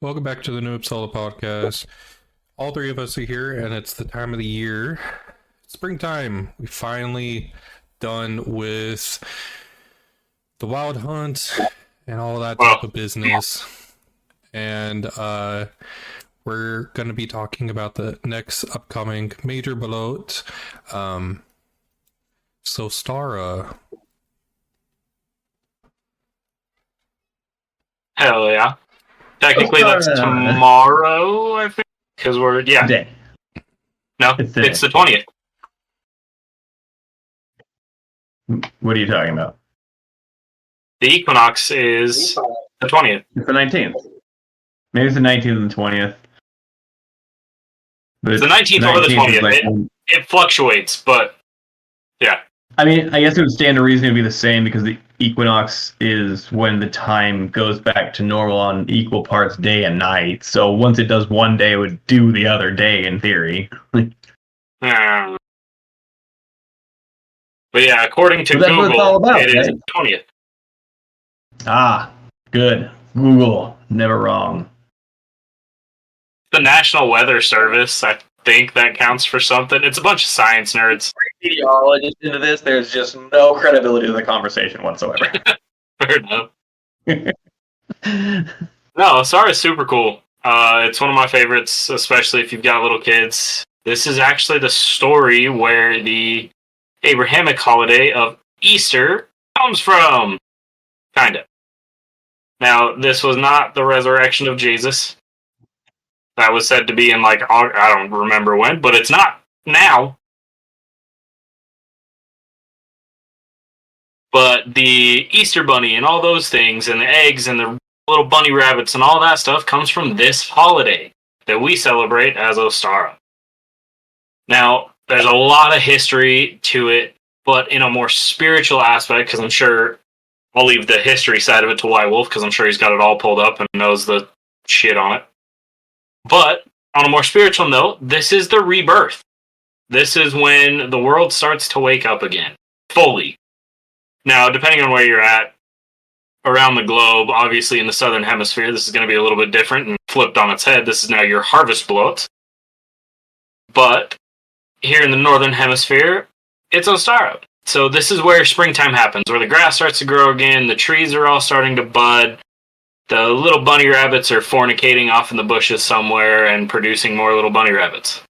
Welcome back to the New Uppsala podcast. All three of us are here, and it's the time of the year. Springtime. We finally done with the wild hunt and all that type of business. And we're going to be talking about the next upcoming major bloat. Ostara. Hell yeah. Technically, that's tomorrow, I think. Because we're, Day. No, it's the 20th. What are you talking about? The equinox is the 20th. It's the 19th. Maybe it's the 19th and the 20th. But it's the 19th or the 20th. It fluctuates, but yeah. I mean, I guess it would stand to reason it would be the same because the equinox is when the time goes back to normal on equal parts day and night. So once it does one day, it would do the other day in theory. But yeah, according to Google, it is the 20th. Ah, good. Google, never wrong. The National Weather Service, I think that counts for something. It's a bunch of science nerds. Meteorologist into this, there's just no credibility to the conversation whatsoever. Fair enough. No, Ostara is super cool. It's one of my favorites, especially if you've got little kids. This is actually the story where the Abrahamic holiday of Easter comes from. Kinda. Now, this was not the resurrection of Jesus. That was said to be in, I don't remember when, but it's not now. But the Easter bunny and all those things, and the eggs and the little bunny rabbits and all that stuff comes from this holiday that we celebrate as Ostara. Now, there's a lot of history to it, but in a more spiritual aspect, because I'm sure I'll leave the history side of it to White Wolf, because I'm sure he's got it all pulled up and knows the shit on it. But on a more spiritual note, this is the rebirth. This is when the world starts to wake up again, fully. Now, depending on where you're at around the globe, obviously in the southern hemisphere, this is going to be a little bit different and flipped on its head. This is now your harvest bloat. But here in the northern hemisphere, it's Ostara. So this is where springtime happens, where the grass starts to grow again, the trees are all starting to bud, the little bunny rabbits are fornicating off in the bushes somewhere and producing more little bunny rabbits.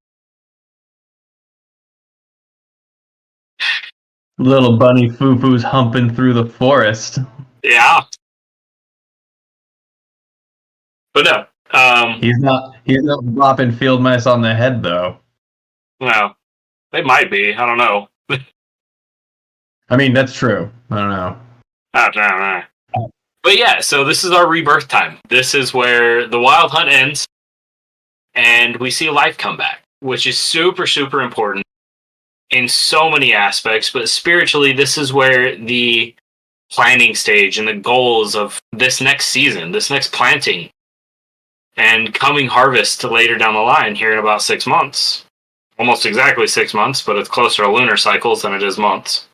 Little bunny foo-foos humping through the forest. Yeah. But no. He's not bopping field mice on the head, though. No. They might be. I don't know. I mean, that's true. I don't know. I don't know. But yeah, so this is our rebirth time. This is where the wild hunt ends, and we see life come back, which is super, super important in so many aspects. But spiritually, this is where the planning stage and the goals of this next season, this next planting, and coming harvest later down the line here in about 6 months. Almost exactly 6 months, but it's closer to lunar cycles than it is months.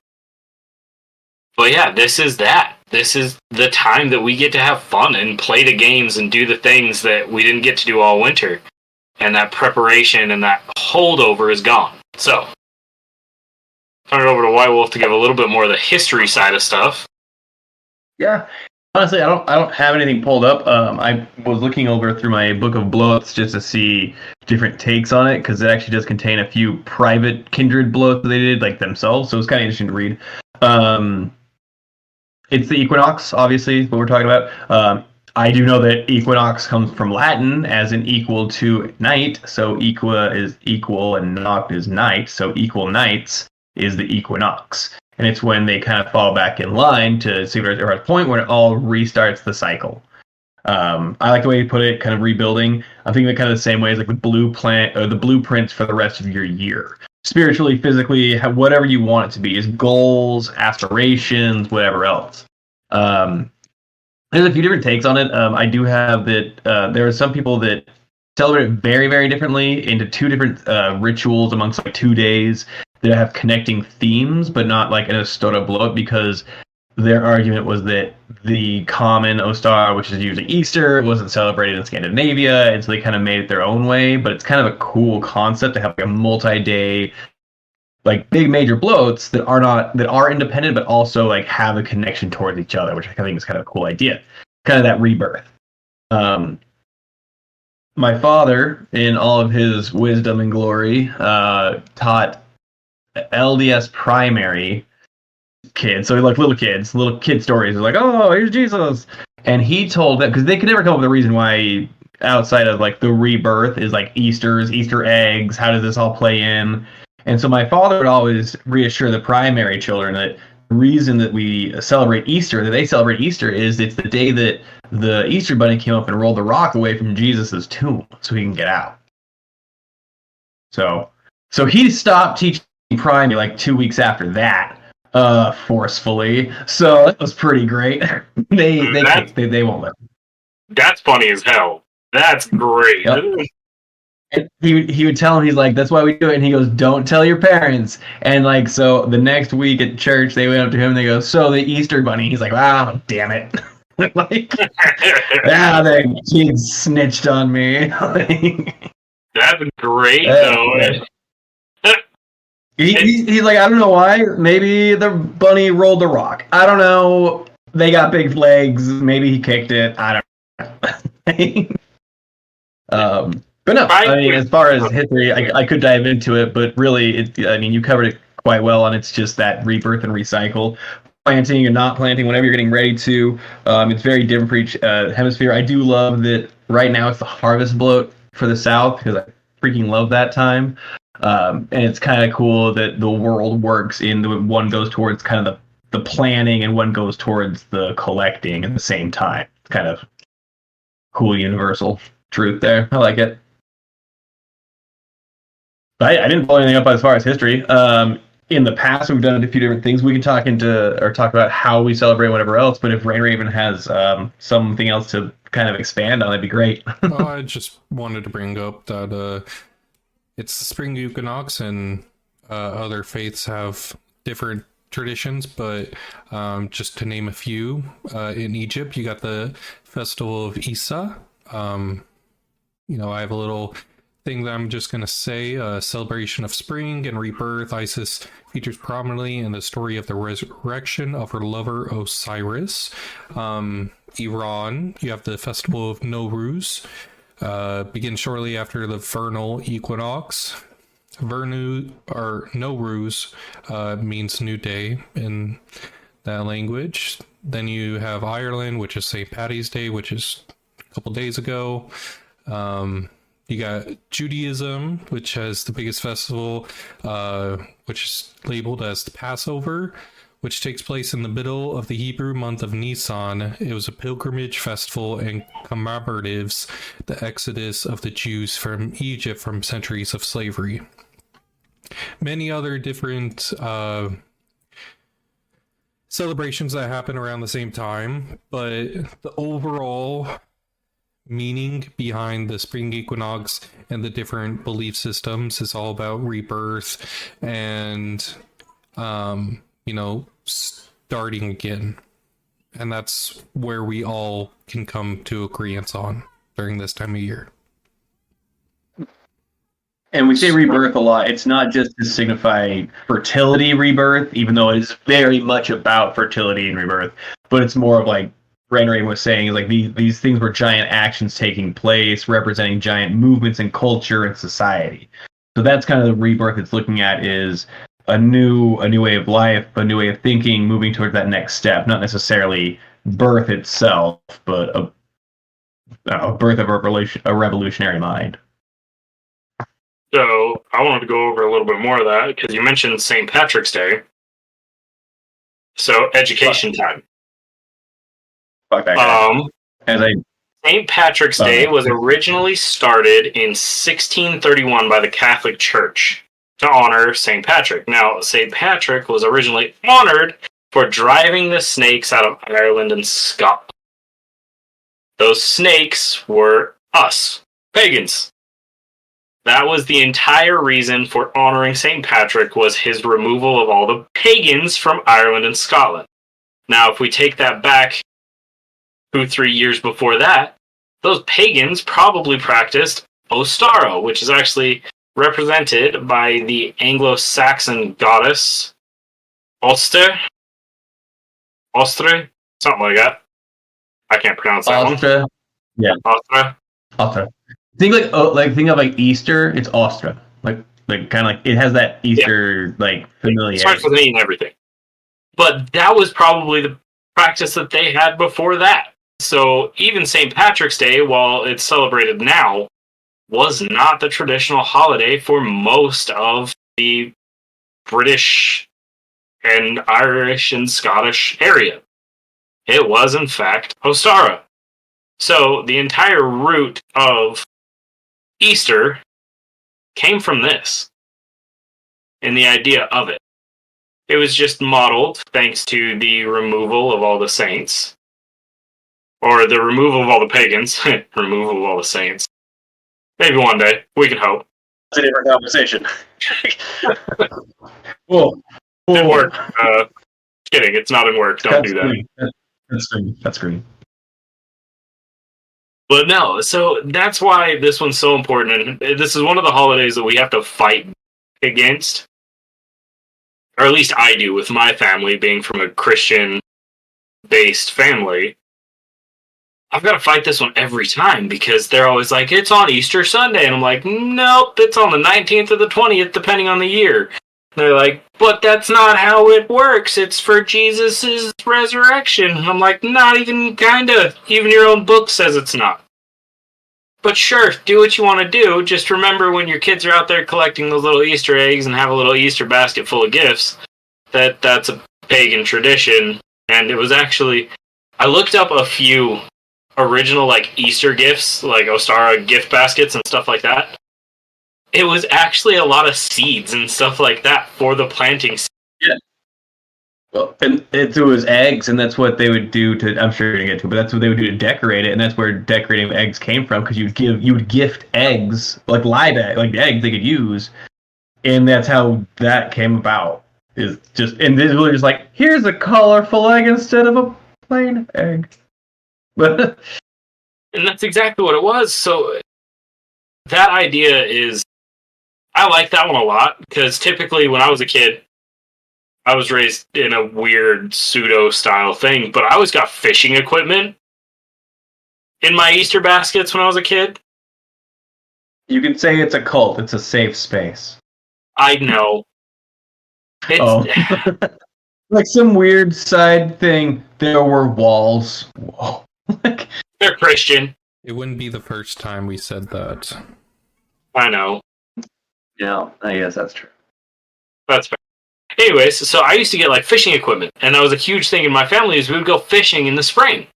But yeah, this is that. This is the time that we get to have fun and play the games and do the things that we didn't get to do all winter. And that preparation and that holdover is gone. So, turn it over to White Wolf to give a little bit more of the history side of stuff. Yeah. Honestly, I don't have anything pulled up. I was looking over through my book of blowups just to see different takes on it, because it actually does contain a few private kindred blowups that they did themselves, so it's kind of interesting to read. It's the equinox, obviously, what we're talking about. I do know that equinox comes from Latin as in equal to night, so equa is equal and noct is night, so equal nights is the equinox. And it's when they kind of fall back in line to see where they're at a point when it all restarts the cycle. I like the way you put it, kind of rebuilding. I'm thinking of it kind of the same way as like the the blueprints for the rest of your year. Spiritually, physically, whatever you want it to be, is goals, aspirations, whatever else. There's a few different takes on it. I do have that there are some people that celebrate it very, very differently into two different rituals amongst 2 days that have connecting themes, but not like in a Ostara blow-up, because their argument was that the common Ostara, which is usually Easter, wasn't celebrated in Scandinavia, and so they kind of made it their own way. But it's kind of a cool concept to have like a multi-day, like big major bloats that are independent, but also like have a connection towards each other, which I think is kind of a cool idea. Kind of that rebirth. My father, in all of his wisdom and glory, taught LDS primary kids, so like little kid stories. They're like, oh, here's Jesus, and he told them because they could never come up with a reason why outside of like the rebirth is like Easter eggs. How does this all play in? And so my father would always reassure the primary children that the reason that we celebrate Easter, that they celebrate Easter, is it's the day that the Easter Bunny came up and rolled the rock away from Jesus's tomb, so he can get out. So he stopped teaching primary like 2 weeks after that. Forcefully, so that was pretty great. They won't let me. That's funny as hell. That's great. Yep. And he would tell him, he's like, that's why we do it, and he goes, don't tell your parents. And like, so the next week at church they went up to him and they go, so the Easter Bunny, he's like, wow, damn it. Like, the kids snitched on me. That's great though. He's like, I don't know why. Maybe the bunny rolled the rock. I don't know. They got big legs. Maybe he kicked it. I don't know. But no, I mean, as far as history, I could dive into it, but really, you covered it quite well, and it's just that rebirth and recycle. Planting and not planting, whenever you're getting ready to. It's very different for each hemisphere. I do love that right now it's the harvest bloat for the South, because I freaking love that time. And it's kind of cool that the world works in the one goes towards kind of the planning and one goes towards the collecting at the same time. It's kind of cool universal truth there. I like it. But I didn't pull anything up as far as history. In the past, we've done a few different things. We can talk about how we celebrate whatever else. But if Rain Raven has something else to kind of expand on, that'd be great. Well, I just wanted to bring up that it's the spring equinox, and other faiths have different traditions, but just to name a few, in Egypt you got the festival of Isa. I have a little thing that I'm just going to say. Celebration of spring and rebirth. Isis features prominently in the story of the resurrection of her lover Osiris. Iran, you have the festival of Nowruz. Begins shortly after the vernal equinox. Nowruz means new day in that language. Then you have Ireland, which is St. Paddy's Day, which is a couple days ago. You got Judaism, which has the biggest festival, which is labeled as the Passover, which takes place in the middle of the Hebrew month of Nisan. It was a pilgrimage festival and commemoratives the exodus of the Jews from Egypt from centuries of slavery. Many other different celebrations that happen around the same time, but the overall meaning behind the spring equinox and the different belief systems is all about rebirth and starting again. And that's where we all can come to agreement on during this time of year. And we say rebirth a lot. It's not just to signify fertility rebirth, even though it is very much about fertility and rebirth, but it's more of like Rain was saying, like these things were giant actions taking place, representing giant movements in culture and society. So that's kind of the rebirth it's looking at, is a new way of life, a new way of thinking, moving towards that next step. Not necessarily birth itself, but a birth of a revolutionary mind. So I wanted to go over a little bit more of that because you mentioned St. Patrick's Day. So education time. Fuck that guy. St. Patrick's Day was originally started in 1631 by the Catholic Church to honor St. Patrick. Now, St. Patrick was originally honored for driving the snakes out of Ireland and Scotland. Those snakes were us, pagans. That was the entire reason for honoring St. Patrick, was his removal of all the pagans from Ireland and Scotland. Now, if we take that back 2-3 years before that, those pagans probably practiced Ostara, which is actually represented by the Anglo-Saxon goddess Oster, something like that. I can't pronounce that Ostra. one. Yeah. Ostra. Ostra. Think of like Easter. It's Ostra. Like kind of like it has that Easter like It familiarity. starts with an E and everything. But that was probably the practice that they had before that. So even St. Patrick's Day, while it's celebrated now, was not the traditional holiday for most of the British and Irish and Scottish area. It was, in fact, Ostara. So the entire root of Easter came from this and the idea of it. It was just modeled thanks to the removal of all the saints, or the removal of all the pagans, removal of all the saints. Maybe one day. We can hope. It's a different conversation. Whoa. Didn't work. Kidding. It's not in work. Don't do that. That's green. But no, so that's why this one's so important. And this is one of the holidays that we have to fight against. Or at least I do with my family, being from a Christian-based family. I've got to fight this one every time because they're always like, it's on Easter Sunday. And I'm like, nope, it's on the 19th or the 20th, depending on the year. And they're like, but that's not how it works. It's for Jesus' resurrection. And I'm like, not even kinda. Even your own book says it's not. But sure, do what you want to do. Just remember when your kids are out there collecting those little Easter eggs and have a little Easter basket full of gifts, that's a pagan tradition. And it was actually, I looked up a few original like Easter gifts, like Ostara gift baskets and stuff like that. It was actually a lot of seeds and stuff like that for the planting. Yeah. Well, and it was eggs, and that's what they would do to. I'm sure you're gonna get to, but that's what they would do to decorate it, and that's where decorating eggs came from. Because you would gift eggs, like live eggs, like eggs they could use, and that's how that came about. Is just and this really just like here's a colorful egg instead of a plain egg. But and that's exactly what it was. So that idea is, I like that one a lot because typically when I was a kid, I was raised in a weird pseudo-style thing, but I always got fishing equipment in my Easter baskets when I was a kid. you can say it's a cult. It's a safe space. I know. It's, Like some weird side thing. There were walls. Whoa. They're Christian. It wouldn't be the first time we said that. I know. Yeah, I guess that's true. That's fair. Anyways, so I used to get like fishing equipment, and that was a huge thing in my family is we would go fishing in the spring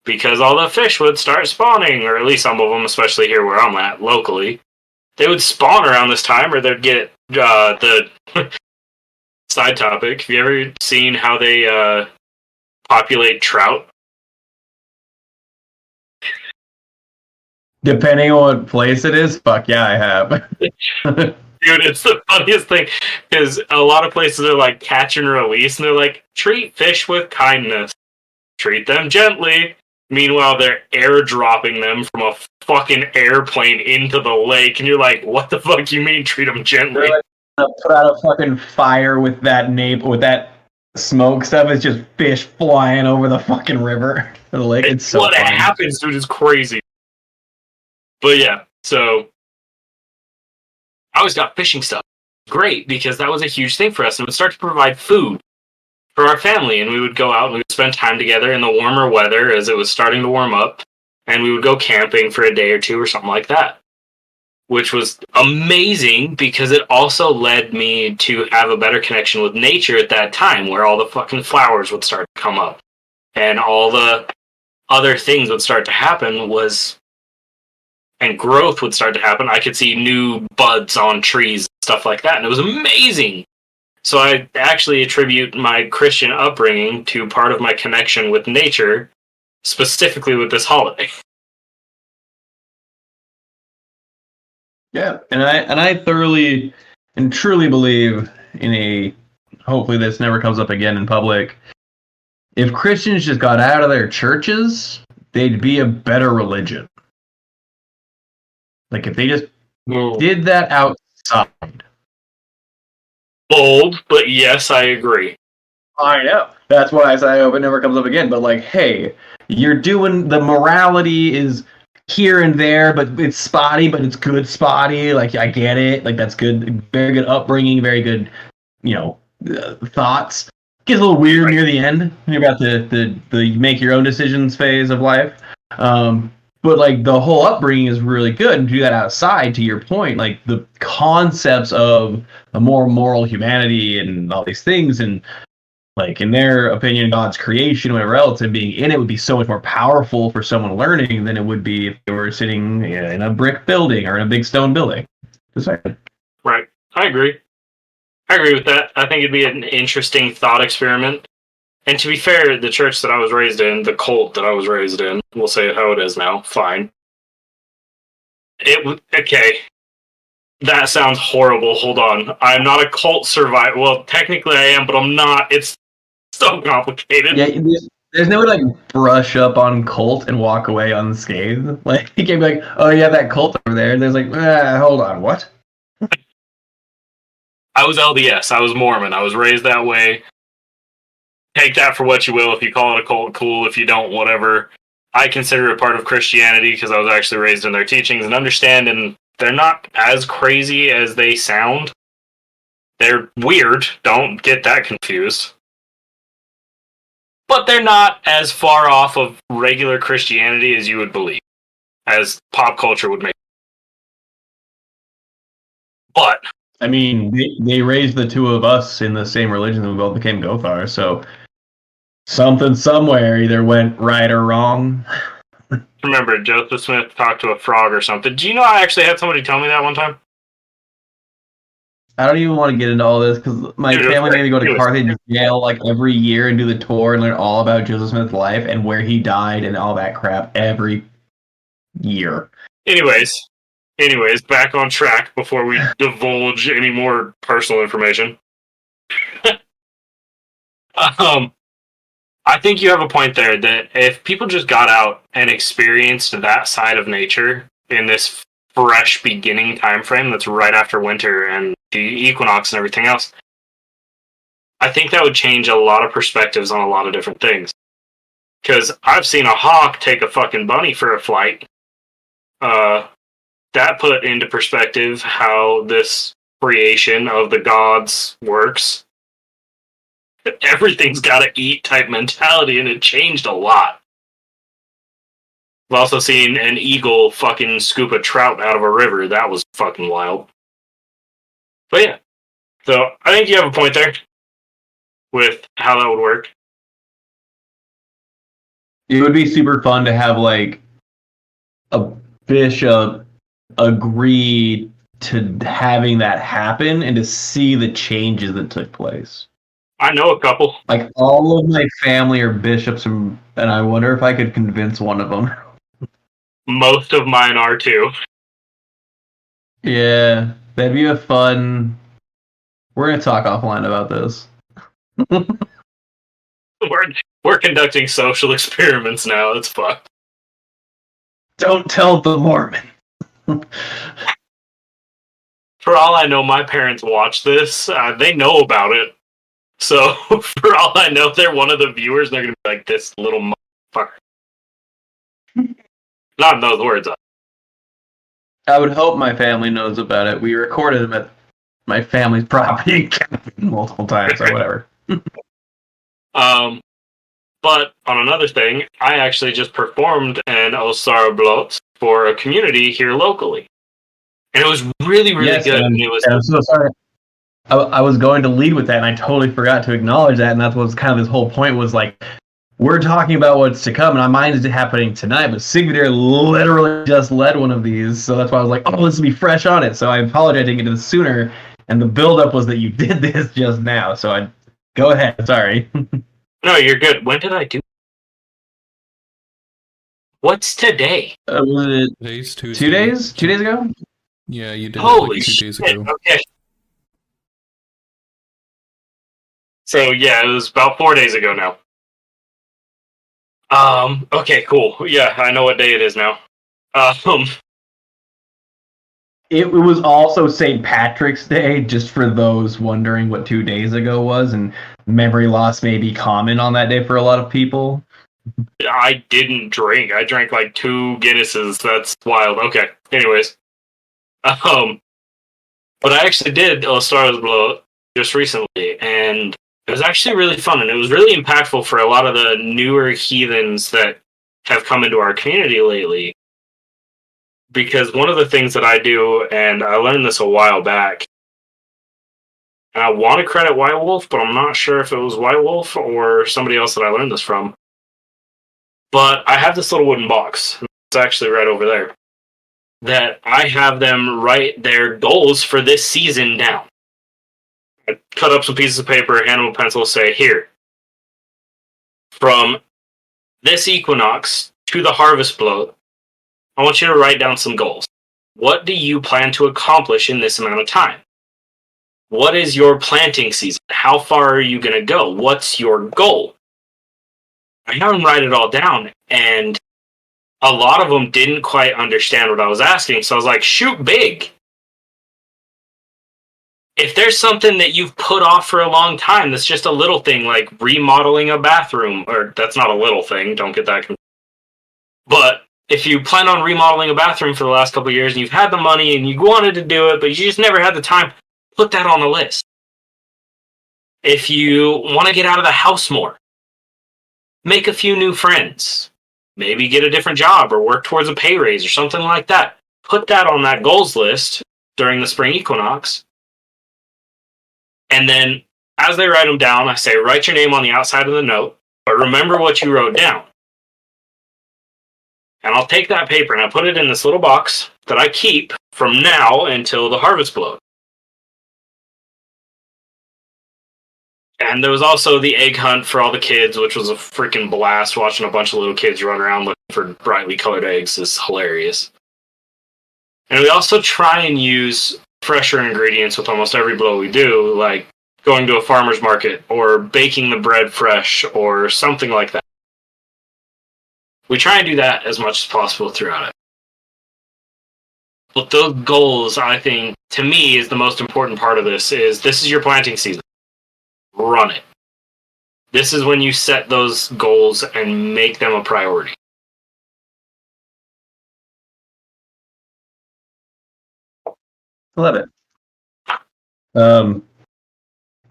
because all the fish would start spawning, or at least some of them, especially here where I'm at locally. They would spawn around this time, or they'd get the side topic. Have you ever seen how they populate trout? Depending on what place it is, fuck yeah, I have. Dude, it's the funniest thing because a lot of places are like catch and release, and they're like, treat fish with kindness, treat them gently. Meanwhile, they're airdropping them from a fucking airplane into the lake, and you're like, what the fuck you mean treat them gently? They're like, put out a fucking fire with that smoke stuff. It's just fish flying over the fucking river, the lake. It's so what funny. happens, dude, is crazy. But yeah, so I always got fishing stuff. Great, because that was a huge thing for us. And it would start to provide food for our family. And we would go out and we would spend time together in the warmer weather as it was starting to warm up. And we would go camping for a day or two or something like that. Which was amazing because it also led me to have a better connection with nature at that time, where all the fucking flowers would start to come up. And all the other things would start to happen and growth would start to happen. I could see new buds on trees, stuff like that, and it was amazing. So I actually attribute my Christian upbringing to part of my connection with nature, specifically with this holiday. Yeah, and I thoroughly and truly believe in hopefully this never comes up again in public, If Christians just got out of their churches, they'd be a better religion. Like if they just did that outside. Bold, but yes, I agree. I know. That's why I say I hope it never comes up again. But like, hey, you're doing the morality is here and there, but it's spotty, but it's good spotty. Like I get it. Like that's good, very good upbringing, very good, thoughts. Gets a little weird near the end. You're about the make your own decisions phase of life. But like the whole upbringing is really good, and do that outside. To your point, like the concepts of a more moral humanity and all these things, and like in their opinion, God's creation, whatever else, and being in it would be so much more powerful for someone learning than it would be if they were sitting in a brick building or in a big stone building. Just saying. Right. I agree. I agree with that. I think it'd be an interesting thought experiment. And to be fair, the church that I was raised in, the cult that I was raised in, we'll say it how it is now, fine. Okay. That sounds horrible. Hold on. I'm not a cult survivor. Well, technically I am, but I'm not. It's so complicated. Yeah, there's no way to like brush up on cult and walk away unscathed. Like you can't be like, oh yeah, that cult over there. And there's like, hold on, what? I was LDS. I was Mormon. I was raised that way. Take that for what you will. If you call it a cult, cool. If you don't, whatever. I consider it part of Christianity because I was actually raised in their teachings and understand, and they're not as crazy as they sound. They're weird. Don't get that confused. But they're not as far off of regular Christianity as you would believe, as pop culture would make. But I mean, they raised the two of us in the same religion, and we both became Gothar. So something somewhere either went right or wrong. remember, Joseph Smith talked to a frog or something. Do you know I actually had somebody tell me that one time? I don't even want to get into all this because my family made me go to Carthage jail like every year and do the tour and learn all about Joseph Smith's life and where he died and all that crap every year. Anyways, back on track before we divulge any more personal information. I think you have a point there that if people just got out and experienced that side of nature in this fresh beginning time frame that's right after winter and the equinox and everything else, I think that would change a lot of perspectives on a lot of different things. Because I've seen a hawk take a fucking bunny for a flight. That put into perspective how this creation of the gods works. Everything's gotta eat type mentality, and it changed a lot. I've also seen an eagle fucking scoop a trout out of a river. That was fucking wild. But yeah. So I think you have a point there with how that would work. It would be super fun to have like a bishop agree to having that happen and to see the changes that took place. I know a couple. Like all of my family are bishops, and I wonder if I could convince one of them. Most of mine are too. Yeah, that'd be a fun. We're gonna talk offline about this. We're conducting social experiments now. It's fucked. Don't tell the Mormon. For all I know, my parents watch this. They know about it. So, for all I know, they're one of the viewers, and they're going to be like, this little motherfucker. Not in those words. I would hope my family knows about it. We recorded them at my family's property multiple times, so whatever. But on another thing, I actually just performed an Ostara Blot for a community here locally. And it was really, really good. And I'm so sorry. I was going to lead with that, and I totally forgot to acknowledge that, and that's what's kind of this whole point was like, we're talking about what's to come, and mine is happening tonight, but Sigvidir literally just led one of these, so that's why I was like, oh, this will be fresh on it, so I apologize I didn't get to this sooner, and the build-up was that you did this just now, so I go ahead, sorry. No, you're good. When did I do? What's today? Today's Tuesday. 2 days? 2 days ago? Yeah, you did. Holy like 2 days shit! ago. Okay. So yeah, it was about 4 days ago now. Okay, cool. Yeah, I know what day it is now. Um, It was also St. Patrick's Day, just for those wondering what 2 days ago was, and memory loss may be common on that day for a lot of people. I didn't drink. I drank like 2 Guinnesses. That's wild. Okay. Anyways, um, but I actually did Ostara's Blow just recently, and it was actually really fun, and it was really impactful for a lot of the newer heathens that have come into our community lately. Because one of the things that I do, and I learned this a while back, and I want to credit White Wolf, but I'm not sure if it was White Wolf or somebody else that I learned this from. But I have this little wooden box. It's actually right over there. That I have them write their goals for this season down. I cut up some pieces of paper, hand them a pencil, say, here, from this equinox to the harvest bloat, I want you to write down some goals. What do you plan to accomplish in this amount of time? What is your planting season? How far are you going to go? What's your goal? I have them write it all down, and a lot of them didn't quite understand what I was asking, so I was like, shoot big. If there's something that you've put off for a long time that's just a little thing, like remodeling a bathroom, or that's not a little thing, don't get that confused. But if you plan on remodeling a bathroom for the last couple of years and you've had the money and you wanted to do it, but you just never had the time, put that on the list. If you want to get out of the house more, make a few new friends, maybe get a different job or work towards a pay raise or something like that. Put that on that goals list during the spring equinox. And then as they write them down, I say, write your name on the outside of the note, but remember what you wrote down. And I'll take that paper and I put it in this little box that I keep from now until the harvest bloat. And there was also the egg hunt for all the kids, which was a freaking blast. Watching a bunch of little kids run around looking for brightly colored eggs is hilarious. And we also try and use fresher ingredients with almost every blow we do, like going to a farmer's market or baking the bread fresh or something like that. We try and do that as much as possible throughout it. But those goals, I think, to me, is the most important part of this is your planting season. Run it. This is when you set those goals and make them a priority. Love it.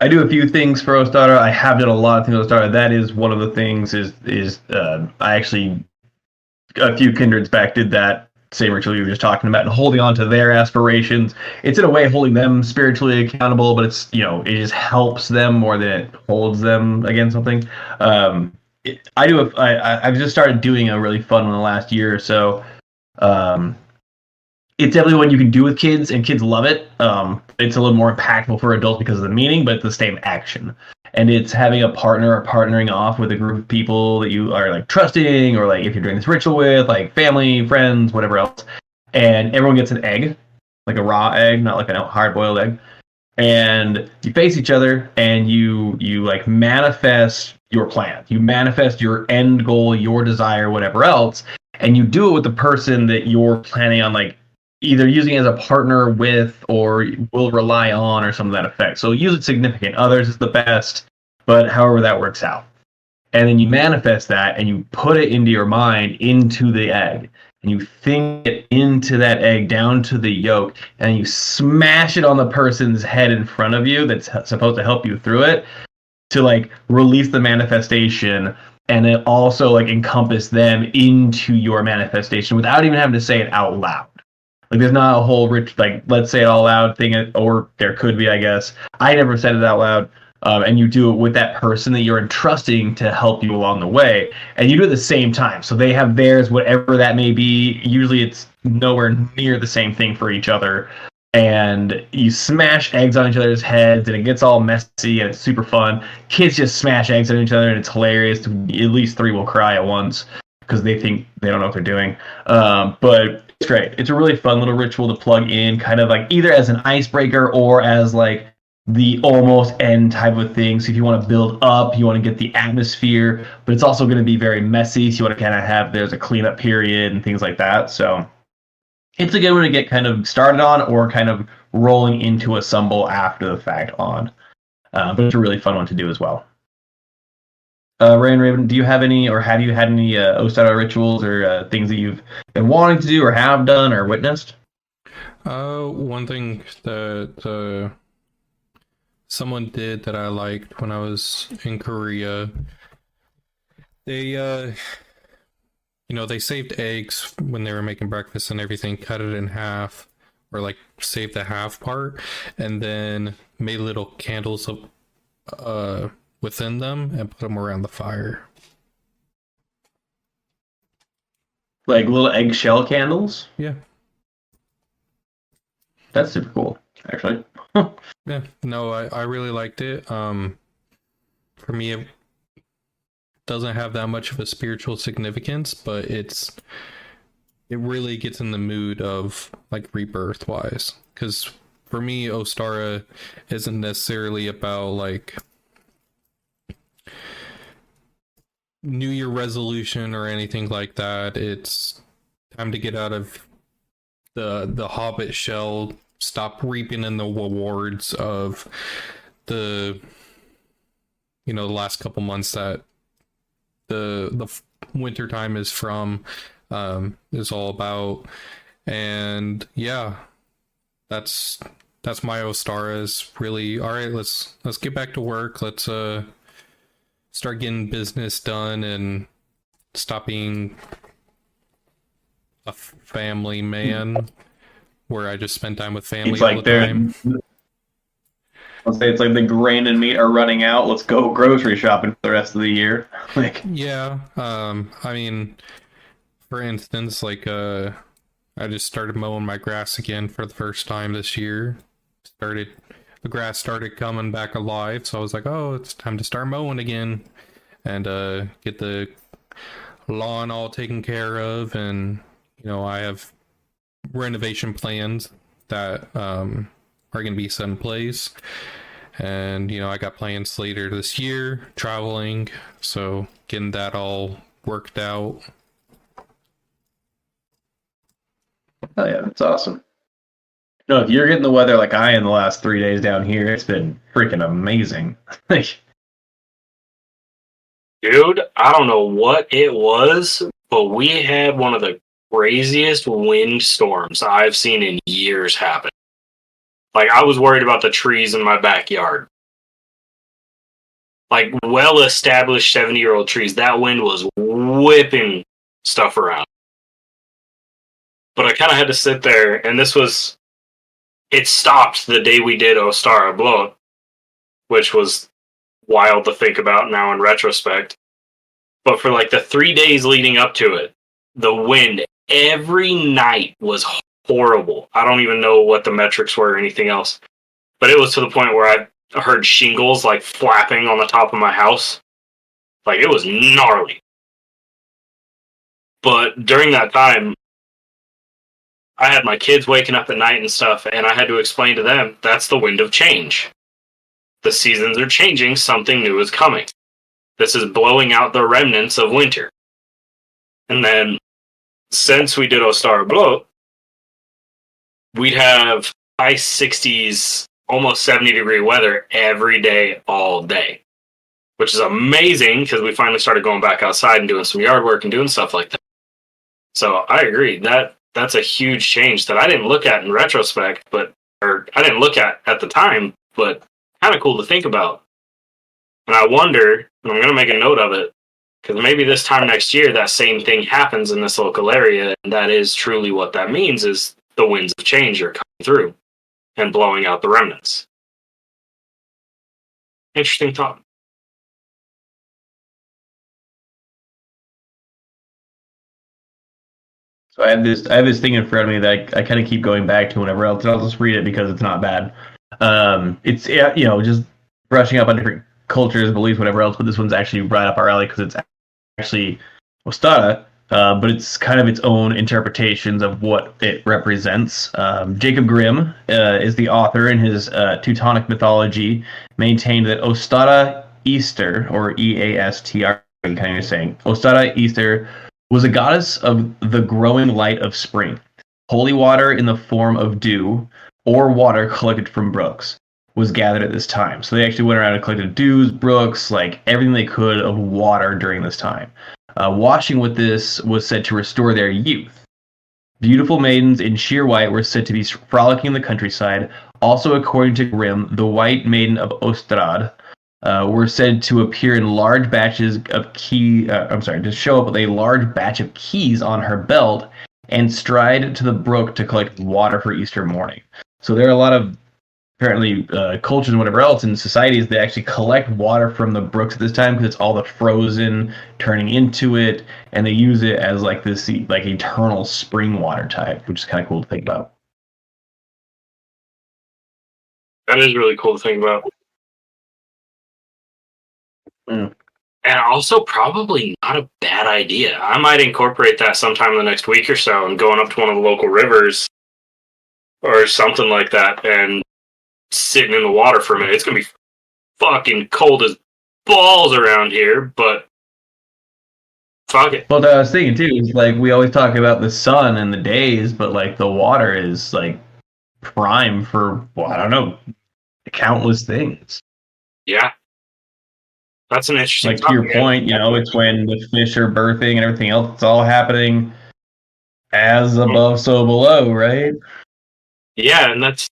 I do a few things for Ostara. I have done a lot of things for Ostara. That is one of the things. I actually a few kindreds back did that same ritual you were just talking about, and holding on to their aspirations. It's in a way holding them spiritually accountable, but it's it just helps them more than it holds them against something. I've just started doing a really fun one the last year or so. It's definitely one you can do with kids, and kids love it. It's a little more impactful for adults because of the meaning, but it's the same action. And it's having a partner or partnering off with a group of people that you are like trusting, or like if you're doing this ritual with, like family, friends, whatever else. And everyone gets an egg, like a raw egg, not like a hard-boiled egg. And you face each other, and you like manifest your plan. You manifest your end goal, your desire, whatever else, and you do it with the person that you're planning on, like either using as a partner with or will rely on or something to that effect. So usually significant others is the best, but however that works out. And then you manifest that and you put it into your mind, into the egg. And you think it into that egg down to the yolk, and you smash it on the person's head in front of you that's supposed to help you through it to like release the manifestation, and it also like encompass them into your manifestation without even having to say it out loud. Like there's not a whole rich, like, let's say it all loud thing, or there could be, I guess. I never said it out loud. And you do it with that person that you're entrusting to help you along the way. And you do it at the same time. So they have theirs, whatever that may be. Usually it's nowhere near the same thing for each other. And you smash eggs on each other's heads, and it gets all messy, and it's super fun. Kids just smash eggs on each other, and it's hilarious. At least 3 will cry at once because they think they don't know what they're doing. But it's great. It's a really fun little ritual to plug in, kind of like either as an icebreaker or as like the almost end type of thing. So if you want to build up, you want to get the atmosphere, but it's also going to be very messy. So you want to kind of have there's a cleanup period and things like that. So it's a good one to get kind of started on or kind of rolling into assemble after the fact on. But it's a really fun one to do as well. Ray and Raven, do you have any, or have you had any Ostara rituals or things that you've been wanting to do or have done or witnessed? One thing that someone did that I liked when I was in Korea, they they saved eggs when they were making breakfast and everything, cut it in half, or like save the half part, and then made little candles up within them and put them around the fire. Like little eggshell candles? Yeah. That's super cool, actually. Yeah. No, I really liked it. For me, it doesn't have that much of a spiritual significance, but it really gets in the mood of like rebirth wise. Because for me, Ostara isn't necessarily about like New Year resolution or anything like that. It's time to get out of the Hobbit shell, stop reaping in the rewards of the the last couple months that the winter time is from is all about. And yeah, that's my Ostara is really all right. Let's get back to work. Let's start getting business done and stop being a family man where I just spend time with family It's all like the time. I'll say it's like the grain and meat are running out. Let's go grocery shopping for the rest of the year. Like, Yeah, I mean, for instance, like I just started mowing my grass again for the first time this year. The grass started coming back alive, so I was like, oh, it's time to start mowing again and get the lawn all taken care of. And I have renovation plans that are going to be set in place. And I got plans later this year, traveling, so getting that all worked out. oh yeah, that's awesome. No, if you're getting the weather like I am the last 3 days down here, it's been freaking amazing. Like, Dude, I don't know what it was, but we had one of the craziest wind storms I've seen in years happen. Like, I was worried about the trees in my backyard. Like, well-established 70-year-old trees. That wind was whipping stuff around. But I kind of had to sit there, and it stopped the day we did Ostara Blow, which was wild to think about now in retrospect. But for like the 3 days leading up to it, the wind every night was horrible. I don't even know what the metrics were or anything else. But it was to the point where I heard shingles like flapping on the top of my house. Like, it was gnarly. But during that time, I had my kids waking up at night and stuff, and I had to explain to them, that's the wind of change. The seasons are changing, something new is coming. This is blowing out the remnants of winter. And then, since we did Ostara Blow, we'd have high 60s, almost 70-degree weather every day, all day. Which is amazing, because we finally started going back outside and doing some yard work and doing stuff like that. So I agree, that's a huge change that I didn't look at in retrospect, or I didn't look at the time, but kind of cool to think about. And I wonder, and I'm going to make a note of it, because maybe this time next year that same thing happens in this local area, and that is truly what that means, is the winds of change are coming through and blowing out the remnants. Interesting thought. so I have this thing in front of me that I kind of keep going back to whenever else. I'll just read it because it's not bad. It's just brushing up on different cultures, beliefs, whatever else. But this one's actually right up our alley because it's actually Ostara, but it's kind of its own interpretations of what it represents. Jacob Grimm is the author, in his Teutonic mythology, maintained that Ostara Easter, or Eastr, kind of saying, Ostara Easter was a goddess of the growing light of spring. Holy water in the form of dew, or water collected from brooks, was gathered at this time. So they actually went around and collected dews, brooks, like everything they could of water during this time. Washing with this was said to restore their youth. Beautiful maidens in sheer white were said to be frolicking in the countryside. Also, according to Grimm, the white maiden of Ostrad were said to appear in large batches of to show up with a large batch of keys on her belt and stride to the brook to collect water for Easter morning. So there are a lot of apparently cultures and whatever else in societies that actually collect water from the brooks at this time because it's all the frozen turning into it, and they use it as like this like eternal spring water type, which is kind of cool to think about. That is really cool to think about. Mm. And also probably not a bad idea. I might incorporate that sometime in the next week or so and going up to one of the local rivers or something like that and sitting in the water for a minute. It's going to be fucking cold as balls around here, but fuck it. Well, I was thinking too is like we always talk about the sun and the days, but like the water is like prime for, well, I don't know, countless things. Yeah. That's an interesting Like to your point, you know, it's when the fish are birthing and everything else, it's all happening as above, so below, right? Yeah, and that's,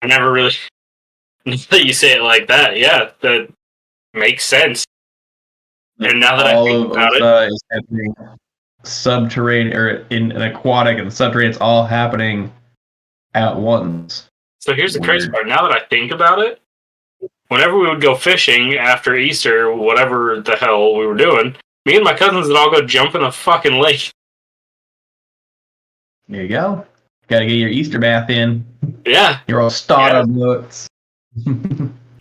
I never really, that you say it like that, yeah, that makes sense. And now that all I think of about Ostara is happening subterranean or in an aquatic and subterranean. It's all happening at once. so here's the crazy Weird. part. Now that I think about it, whenever we would go fishing after Easter, whatever the hell we were doing, me and my cousins would all go jump in a fucking lake. There you go. Got to get your Easter bath in. Yeah. You're all started nuts.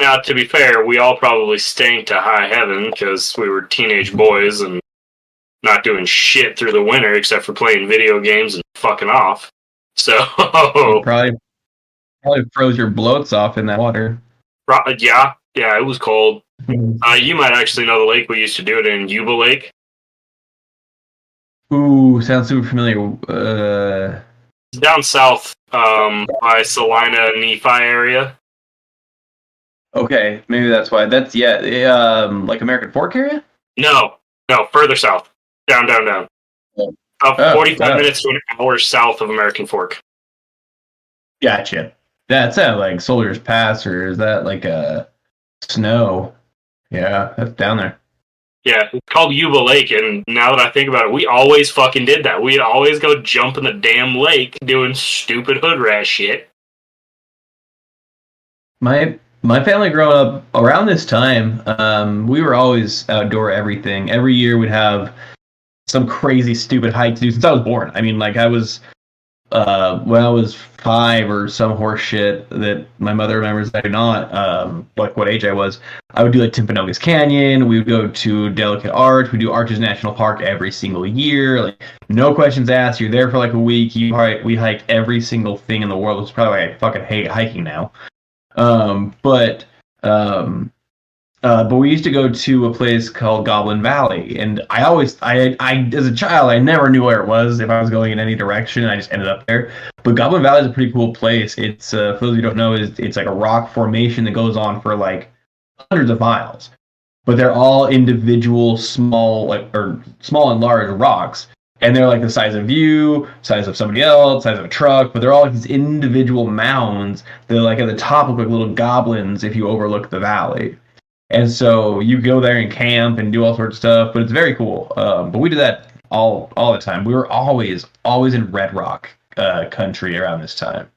Now, to be fair, we all probably stank to high heaven because we were teenage boys and not doing shit through the winter except for playing video games and fucking off. So, probably froze your bloats off in that water. yeah, it was cold. You might actually know the lake we used to do it in, Yuba Lake. Ooh, sounds super familiar. It's down south by Salina, Nephi area. Okay, maybe that's why. That's like American Fork area. No, further south. Down. Oh. 45 minutes to an hour south of American Fork. Gotcha. That's like Soldier's Pass, or is that like a Snow? Yeah, that's down there. Yeah, it's called Yuba Lake, and now that I think about it, we always fucking did that. We'd always go jump in the damn lake doing stupid hood rat shit. My family growing up around this time, we were always outdoor everything. Every year we'd have some crazy stupid hike to do since I was born. I mean, like I was when I was 5 or some horse shit that my mother remembers, I do not, like what age I was, I would do like Timpanogos Canyon. We would go to Delicate Arch. We do Arches National Park every single year. Like no questions asked. You're there for like a week. We hiked every single thing in the world. It's probably why I fucking hate hiking now. But we used to go to a place called Goblin Valley, and I as a child, I never knew where it was if I was going in any direction. I just ended up there. But Goblin Valley is a pretty cool place. It's for those of you who don't know, it's like a rock formation that goes on for like hundreds of miles, but they're all individual small and large rocks. And they're like the size of you, size of somebody else, size of a truck, but they're all like these individual mounds that like at the top look like little goblins if you overlook the valley. And so you go there and camp and do all sorts of stuff, but it's very cool. But we did that all the time. We were always in Red Rock country around this time.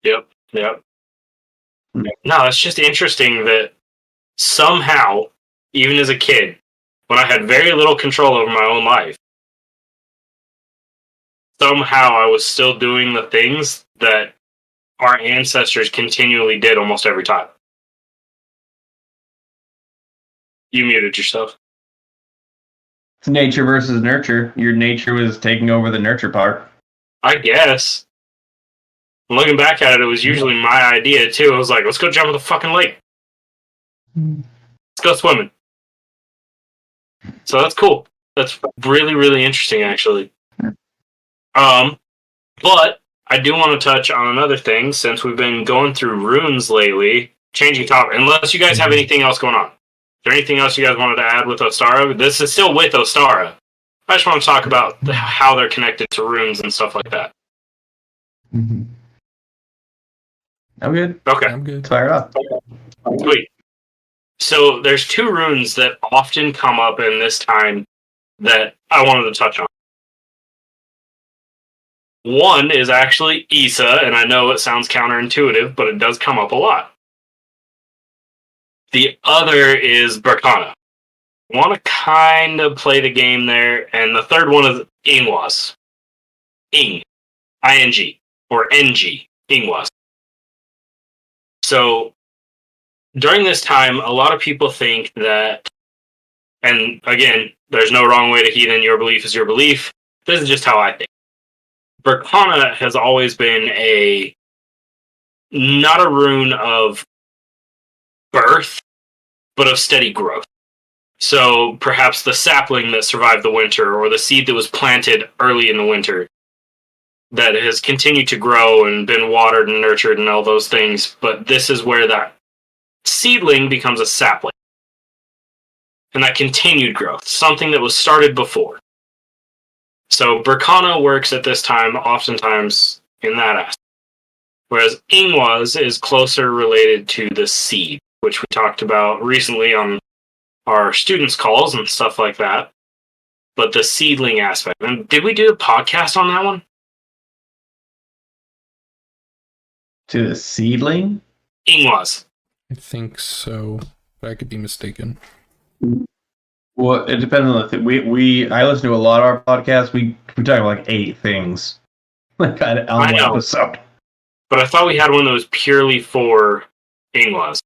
Yep. No, it's just interesting that somehow, even as a kid, when I had very little control over my own life, somehow I was still doing the things that our ancestors continually did almost every time. You muted yourself. It's nature versus nurture. Your nature was taking over the nurture part. I guess. Looking back at it, it was usually my idea too. I was like, let's go jump in the fucking lake. Let's go swimming. So that's cool. That's really, really interesting, actually. But I do want to touch on another thing since we've been going through runes lately. Changing topic, unless you guys have anything else going on. Is there anything else you guys wanted to add with Ostara? This is still with Ostara. I just want to talk about how they're connected to runes and stuff like that. Mm-hmm. I'm good. Okay. I'm good. Fire up. Sweet. So there's two runes that often come up in this time that I wanted to touch on. One is actually Isa, and I know it sounds counterintuitive, but it does come up a lot. The other is Berkana. I want to kind of play the game there, and the third one is Ingwas. Ing. I-N-G. Or N-G. Ingwas. So, during this time, a lot of people think that, and again, there's no wrong way to heathen, your belief is your belief. This is just how I think. Berkana has always been not a rune of birth, but of steady growth. So perhaps the sapling that survived the winter, or the seed that was planted early in the winter, that has continued to grow and been watered and nurtured and all those things, but this is where that seedling becomes a sapling. And that continued growth, something that was started before. So Berkana works at this time oftentimes in that aspect. Whereas Ingwas is closer related to the seed, which we talked about recently on our students' calls and stuff like that. But the seedling aspect. And did we do a podcast on that one? To the seedling? Ingwas. I think so, but I could be mistaken. Well, it depends on the thing. I listen to a lot of our podcasts. We talk about like 8 things, like on one episode. But I thought we had one that was purely for Ingwas.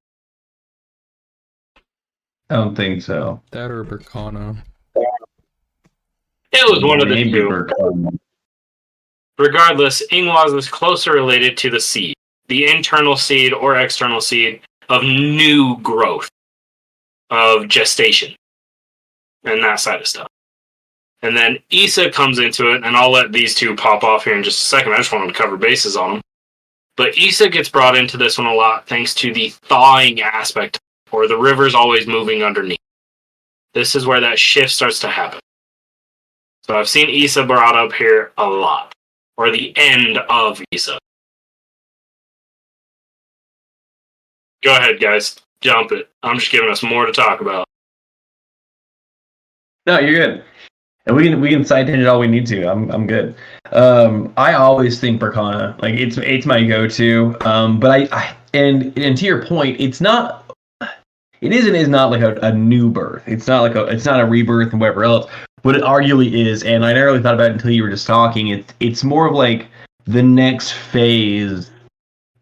I don't think so. That or Berkana. It was one of the Maybe two. Berkana. Regardless, Ingwas is closer related to the seed, the internal seed or external seed of new growth, of gestation, and that side of stuff. And then Isa comes into it, and I'll let these two pop off here in just a second. I just wanted to cover bases on them. But Isa gets brought into this one a lot thanks to the thawing aspect, or the river's always moving underneath. This is where that shift starts to happen. So I've seen Isa brought up here a lot, or the end of Isa. Go ahead, guys. Jump it. I'm just giving us more to talk about. No, you're good. And we can side tangent all we need to. I'm good. I always think Berkana, like it's my go-to. But I to your point, it's not. It is not like a new birth. It's not a rebirth and whatever else. But it arguably is, and I never really thought about it until you were just talking. It's more of like the next phase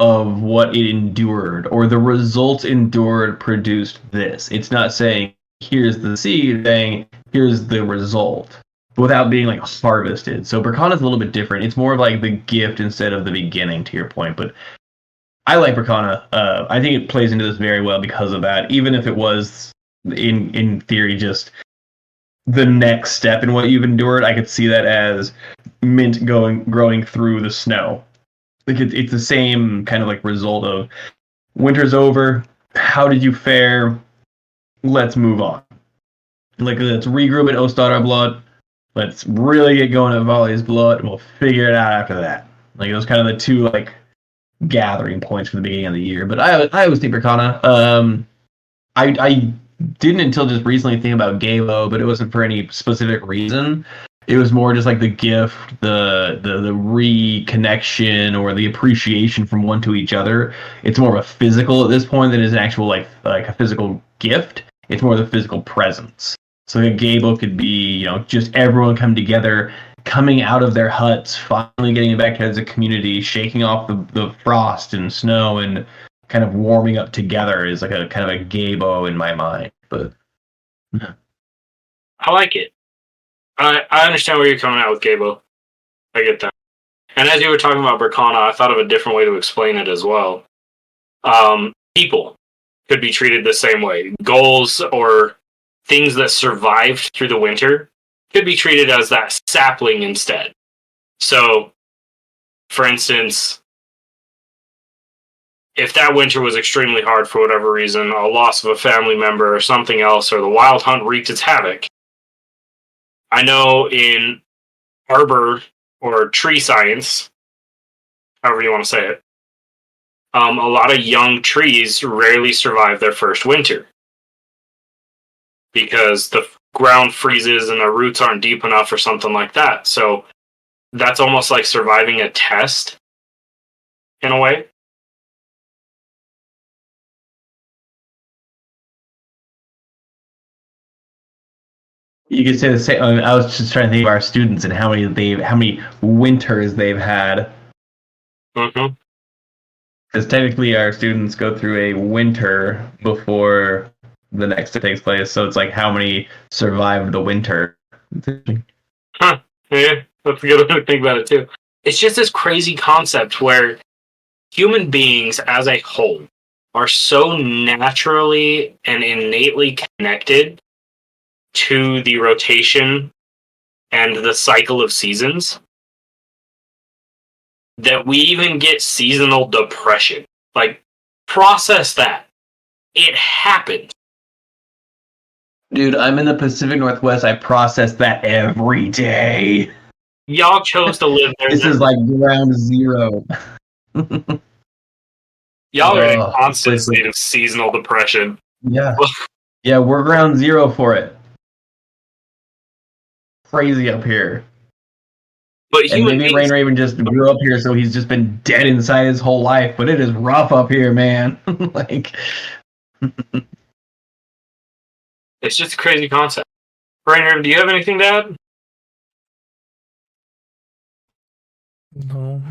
of what it endured, or the results endured produced this. It's not saying here's the seed, saying here's the result, without being like harvested. So Berkana is a little bit different. It's more of like the gift instead of the beginning, to your point. But I like Berkana. I think it plays into this very well because of that. Even if it was in theory just the next step in what you've endured, I could see that as mint growing through the snow. Like it's the same kind of like result of winter's over. How did you fare? Let's move on. Like let's regroup at Ostara blood. Let's really get going at Volley's blood, and we'll figure it out after that. Like those kind of the two like gathering points for the beginning of the year. But I always think Berkana. I didn't until just recently think about Galo, but it wasn't for any specific reason. It was more just like the gift, the reconnection, or the appreciation from one to each other. It's more of a physical at this point than is an actual like a physical gift. It's more the physical presence. So a Galo could be, just everyone come together, coming out of their huts, finally getting back as a community, shaking off the frost and snow, and kind of warming up together is like a kind of a Gabo in my mind. But I like it. I understand where you're coming at with Gabo. I get that. And as you were talking about Berkana, I thought of a different way to explain it as well. People could be treated the same way. Goals or things that survived through the winter could be treated as that sapling instead. So, for instance, if that winter was extremely hard for whatever reason, a loss of a family member or something else, or the wild hunt wreaked its havoc, I know in arbor or tree science, however you want to say it, a lot of young trees rarely survive their first winter because the ground freezes and the roots aren't deep enough or something like that. So that's almost like surviving a test in a way. You could say the same. I was just trying to think of our students and how many winters they've had. Mm-hmm. Because technically, our students go through a winter before the next takes place. So it's like how many survived the winter. Huh. Yeah, that's a good way to think about it too. It's just this crazy concept where human beings as a whole are so naturally and innately connected to the rotation and the cycle of seasons that we even get seasonal depression. Like, process that. It happened. Dude, I'm in the Pacific Northwest. I process that every day. Y'all chose to live there. This is like ground zero. Y'all are in a constant it's state of seasonal depression. Yeah. Yeah, we're ground zero for it. Crazy up here. But And human maybe beings, Rain Raven just grew up here, so he's just been dead inside his whole life. But it is rough up here, man. Like, it's just a crazy concept. Rainer, do you have anything to add? No,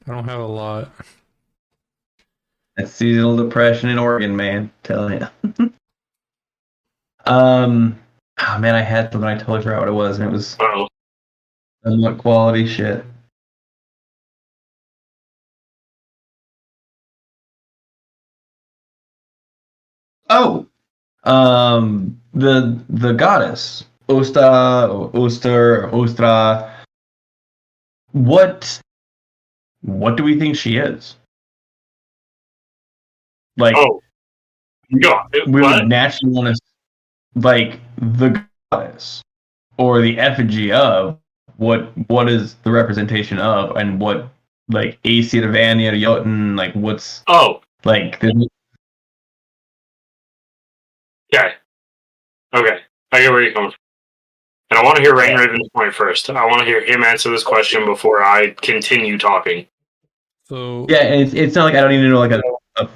I don't have a lot. that's seasonal depression in Oregon, man. Telling you. Oh man, I had something. I totally forgot what it was, and it was Uh-oh. somewhat quality shit. Oh, the goddess Ostra. What do we think she is? Like, Oh, God. we What? would naturally want to like the goddess or the effigy of what is the representation of, and what like AC to Vanya to Jotun, like what's Oh, like okay. Okay. I get where you're coming from. And I want to hear Rain Raven's point first. I want to hear him answer this question before I continue talking. So yeah, and it's not like I don't even know like a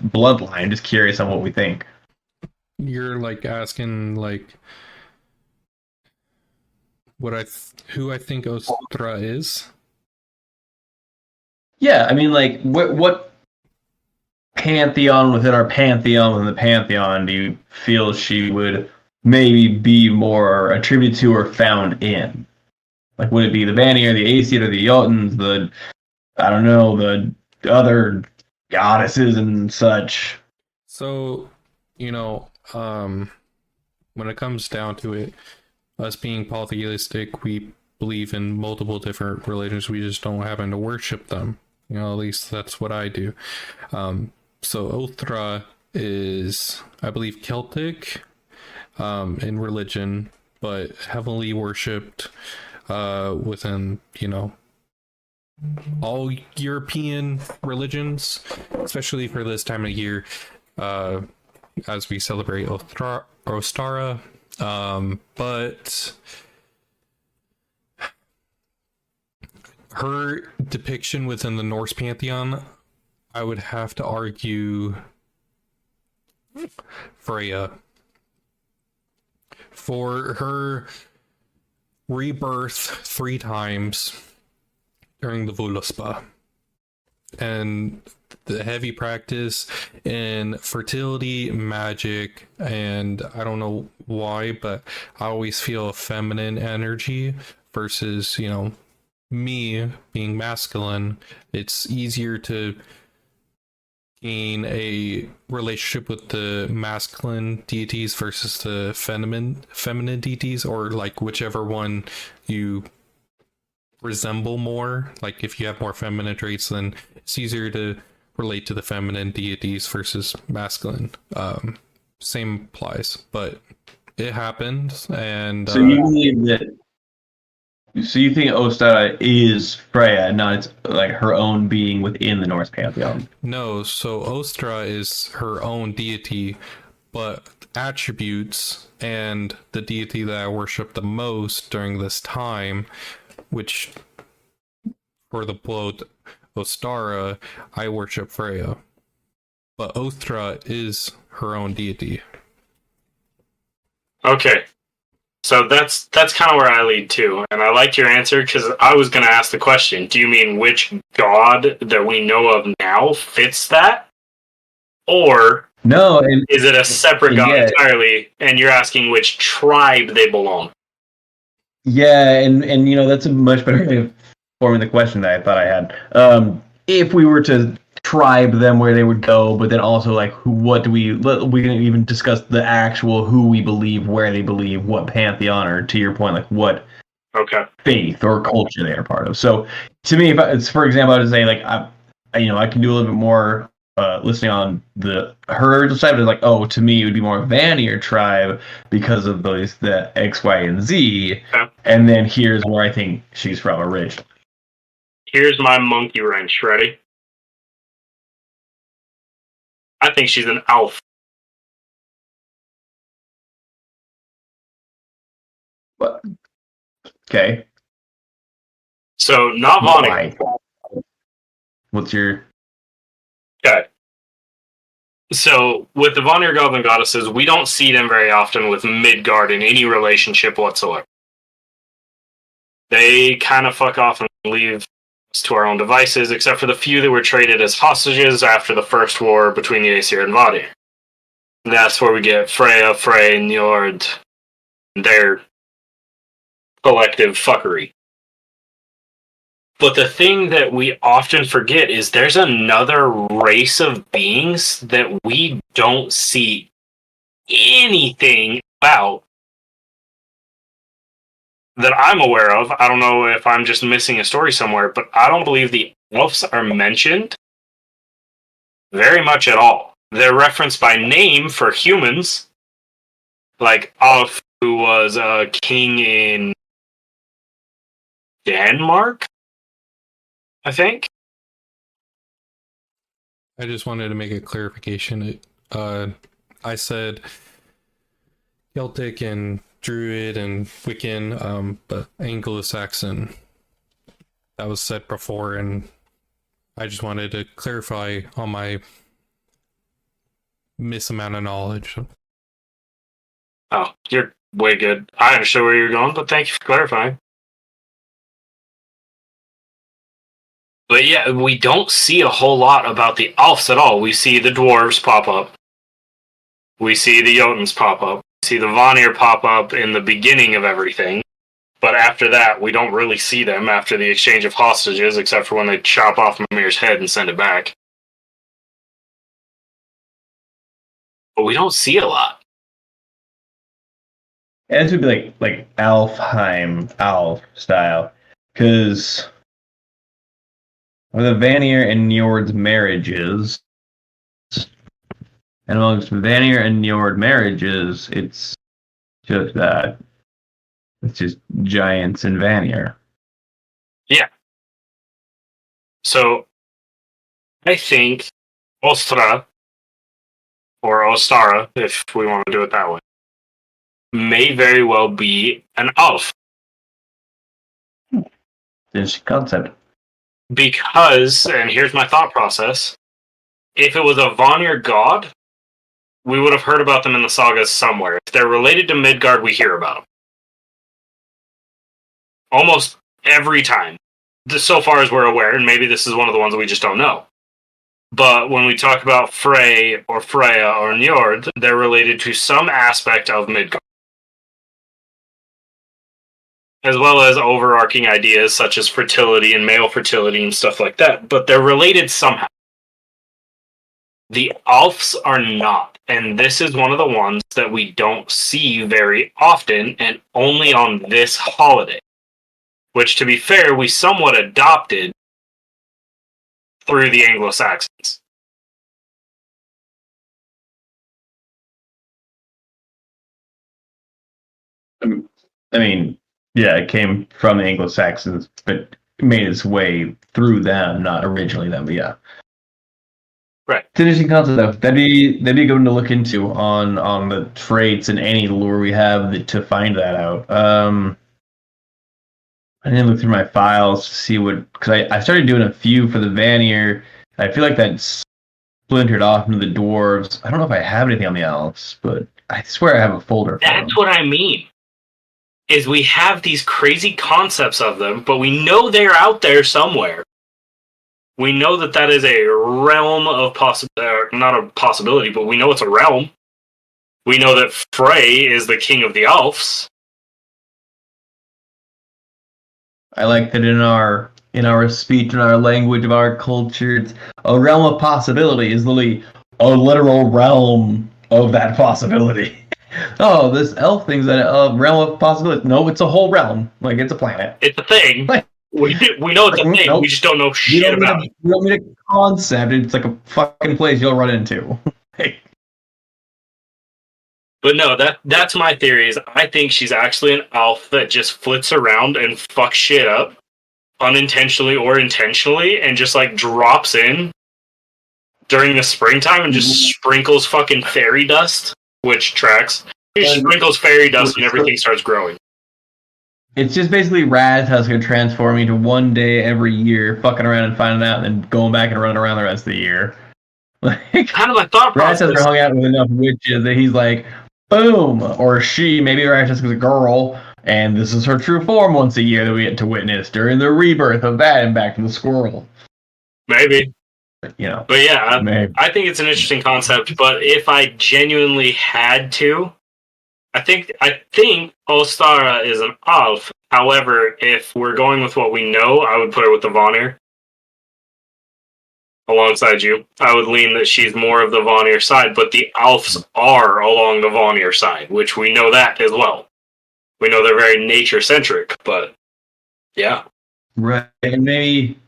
bloodline. I'm just curious on what we think. you're like asking like who I think Ostra is. Yeah, I mean, like, what pantheon within our pantheon within the pantheon do you feel she would maybe be more attributed to or found in? Like, would it be the Vanir, the Aesir, or the Jotuns, the, I don't know, the other goddesses and such? So, when it comes down to it, us being polytheistic, we believe in multiple different religions. We just don't happen to worship them. At least that's what I do. So Othra is, I believe, Celtic in religion, but heavily worshipped within, all European religions, especially for this time of year, as we celebrate Ostara. But her depiction within the Norse pantheon, I would have to argue Freya. For her rebirth 3 times during the Voluspa. And the heavy practice in fertility, magic, and I don't know why, but I always feel a feminine energy versus, me being masculine. It's easier to gain a relationship with the masculine deities versus the feminine deities, or like whichever one you resemble more. Like if you have more feminine traits, then it's easier to relate to the feminine deities versus masculine. Same applies, but it happened, and So you believe that? So you think Ostara is Freya, not it's like her own being within the Norse pantheon? no. So Ostra is her own deity, but attributes and the deity that I worship the most during this time, which for the bloat Ostara, I worship Freya. But Ostra is her own deity. Okay. So that's kind of where I lead to, and I like your answer because I was going to ask the question: do you mean which god that we know of now fits that, or No, and is it a separate god yeah, entirely? And you're asking which tribe they belong. yeah, and that's a much better way of forming the question that I thought I had. If we were to tribe them where they would go, but then also like what do we didn't even discuss the actual who we believe, where they believe, what pantheon, or to your point, like what Okay. faith or culture they are part of. So to me, if it's for example, I would say like I can do a little bit more listening on her original side, but it's like, oh, to me it would be more Vanir tribe because of the X, Y, and Z. Okay. And then here's where I think she's from originally. Here's my monkey wrench. Ready? I think she's an elf. But, okay. So not Vonnegut. Why? What's your Okay. So with the Vanir goblin goddesses, we don't see them very often with Midgard in any relationship whatsoever. They kind of fuck off and leave us to our own devices, except for the few that were traded as hostages after the first war between the Aesir and Vanir. That's where we get Freya, Frey, Njord, and their collective fuckery. But the thing that we often forget is there's another race of beings that we don't see anything about that I'm aware of. I don't know if I'm just missing a story somewhere, but I don't believe the elves are mentioned very much at all. They're referenced by name for humans, like Alf, who was a king in Denmark, I think. I just wanted to make a clarification. I said Celtic and Druid and Wiccan, but Anglo-Saxon. That was said before, and I just wanted to clarify on my miss amount of knowledge. Oh, you're way good. I understood where you're going, but thank you for clarifying. But yeah, we don't see a whole lot about the elves at all. We see the dwarves pop up. We see the Jotuns pop up. We see the Vanir pop up in the beginning of everything. But after that, we don't really see them after the exchange of hostages, except for when they chop off Mimir's head and send it back. But we don't see a lot. And this would be like Alf style, because the Vanir and Njord's marriages, and amongst Vanir and Njord marriages, it's just giants and Vanir. Yeah. So, I think Ostra, or Ostara, if we want to do it that way, may very well be an elf. This concept. Because, and here's my thought process, if it was a Vanir god, we would have heard about them in the sagas somewhere. If they're related to Midgard, we hear about them. Almost every time. So far as we're aware, and maybe this is one of the ones we just don't know. But when we talk about Frey or Freya or Njord, they're related to some aspect of Midgard, as well as overarching ideas such as fertility and male fertility and stuff like that. But they're related somehow. The Alfs are not, and this is one of the ones that we don't see very often and only on this holiday, which, to be fair, we somewhat adopted through the Anglo-Saxons. I mean, yeah, it came from the Anglo-Saxons, but made its way through them, not originally them. But yeah, Right. it's an interesting concept though. That'd be a good one to look into on the traits and any lore we have to find that out. I didn't look through my files to see what, because I started doing a few for the Vanir. I feel like that splintered off into the dwarves. I don't know if I have anything on the elves, but I swear I have a folder for them. That's what I mean. Is we have these crazy concepts of them, but we know they're out there somewhere. We know that is a realm of not a possibility, but we know it's a realm. We know that Frey is the king of the elves. I like that in our speech, in our language, of our culture, it's a realm of possibility is literally a literal realm of that possibility. Oh, this elf thing's a realm of possibility. No, it's a whole realm. Like, it's a planet. It's a thing. We know it's a thing. Nope. We just don't know shit about it. You don't need a concept. It's like a fucking place you'll run into. But no, that's my theory. Is I think she's actually an elf that just flits around and fucks shit up, unintentionally or intentionally, and just like drops in during the springtime and just sprinkles fucking fairy dust, which tracks. She sprinkles fairy dust and everything starts growing. It's just basically Razzhusker transforming to one day every year, fucking around and finding out, and then going back and running around the rest of the year. Like, kind of my thought process. Razzhusker hung out with enough witches that he's like, boom, or she, maybe Razzhusker's a girl, and this is her true form once a year that we get to witness during the rebirth of that and back to the squirrel. Maybe. You know. But yeah, maybe. I think it's an interesting concept, but if I genuinely had to, I think Ostara is an Alf. However, if we're going with what we know, I would put her with the Vanir. Alongside you. I would lean that she's more of the Vanir side, but the Alfs are along the Vanir side, which we know that as well. We know they're very nature-centric, but yeah. Right, and maybe,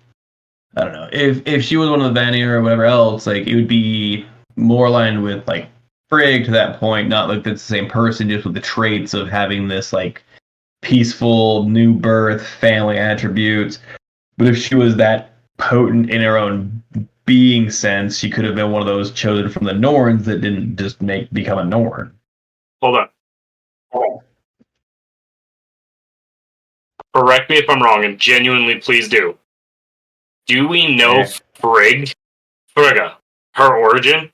I don't know, if she was one of the Vanir or whatever else, like, it would be more aligned with, like, Frigg to that point, not like it's the same person, just with the traits of having this, like, peaceful, new birth, family attributes. But if she was that potent in her own being sense, she could have been one of those chosen from the Norns that didn't just become a Norn. Hold on. Correct me if I'm wrong, and genuinely please do. Do we know Frigga, her origin?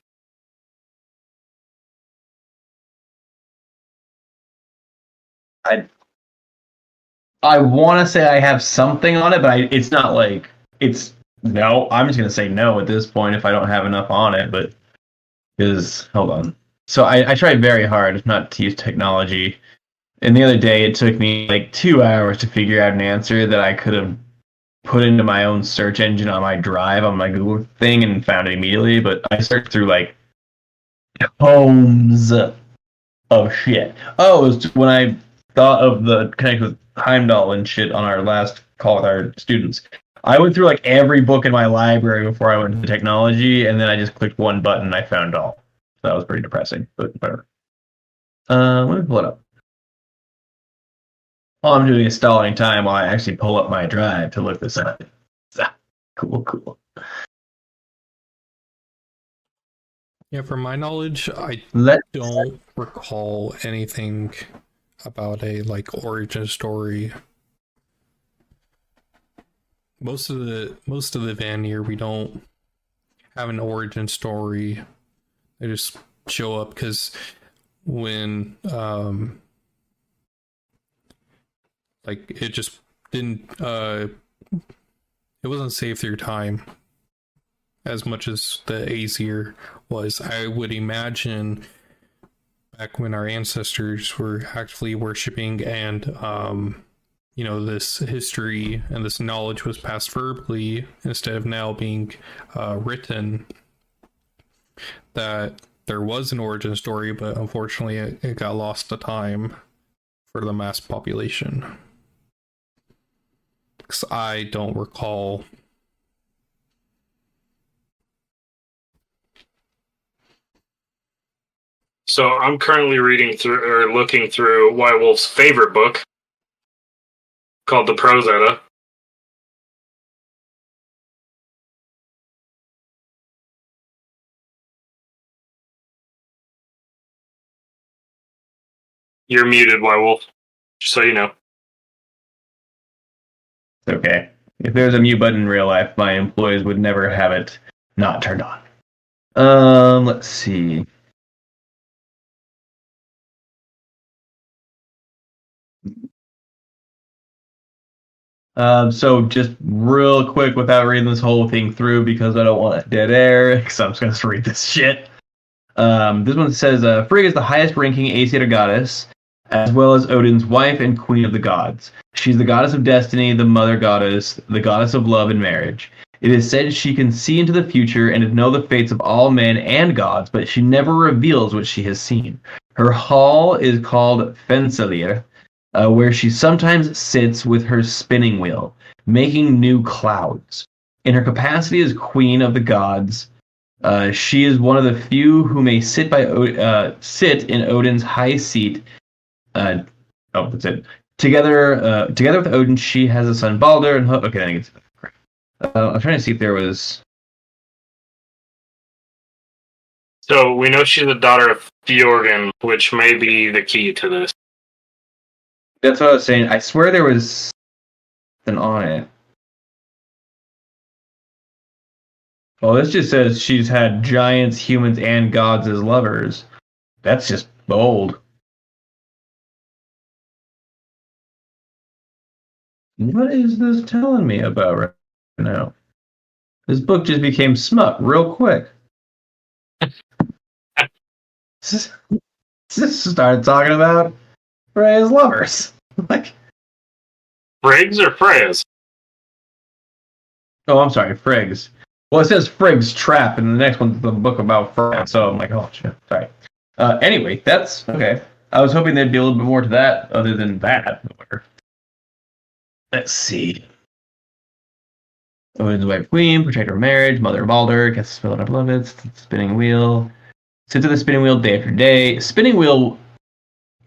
I want to say I have something on it, but it's not like it's no. I'm just gonna say no at this point if I don't have enough on it. But because hold on, so I tried very hard not to use technology, and the other day it took me like 2 hours to figure out an answer that I could have put into my own search engine on my Drive on my Google thing and found it immediately. But I searched through like tomes of shit. Oh, it was when I thought of the connection with Heimdall and shit on our last call with our students. I went through like every book in my library before I went to technology, and then I just clicked one button and I found all. So that was pretty depressing, but whatever. Let me pull it up. All I'm doing is stalling time while I actually pull up my Drive to look this up. Cool. Yeah, from my knowledge, I don't recall anything about a like origin story. Most of the Vanir, we don't have an origin story. They just show up because when like it just didn't it wasn't safe through time, as much as the Aesir was. I would imagine back when our ancestors were actively worshiping and this history and this knowledge was passed verbally instead of now being written, that there was an origin story, but unfortunately it got lost to time for the mass population. Because I don't recall. So I'm currently reading through or looking through White Wolf's favorite book called the Prose Edda. You're muted, White Wolf. Just so you know. It's okay. If there's a mute button in real life, my employees would never have it not turned on. Let's see. So just real quick without reading this whole thing through because I don't want dead air, because I'm just going to read this shit. This one says, Frigg is the highest ranking Aesir goddess, as well as Odin's wife and queen of the gods. She's the goddess of destiny, the mother goddess, the goddess of love and marriage. It is said she can see into the future and know the fates of all men and gods, but she never reveals what she has seen. Her hall is called Fensalir, where she sometimes sits with her spinning wheel, making new clouds. In her capacity as queen of the gods, she is one of the few who may sit in Odin's high seat. That's it. Together with Odin, she has a son Balder. And okay, I think it's. I'm trying to see if there was. So we know she's the daughter of Fjorgen, which may be the key to this. That's what I was saying. I swear there was something on it. Well, this just says she's had giants, humans, and gods as lovers. That's just bold. What is this telling me about right now? This book just became smut real quick. Just started talking about Freya's lovers. Like, Friggs or Freya's? oh, I'm sorry, Frigg's. Well, it says Frigg's Trap, and the next one's the book about Freya, so I'm like, oh, shit, sorry. Anyway, that's okay. I was hoping there'd be a little bit more to that other than that. Let's see. Odin's wife queen, protector of marriage, mother of Balder, gets the spell of beloved, spinning wheel. Sits at the spinning wheel day after day. Spinning wheel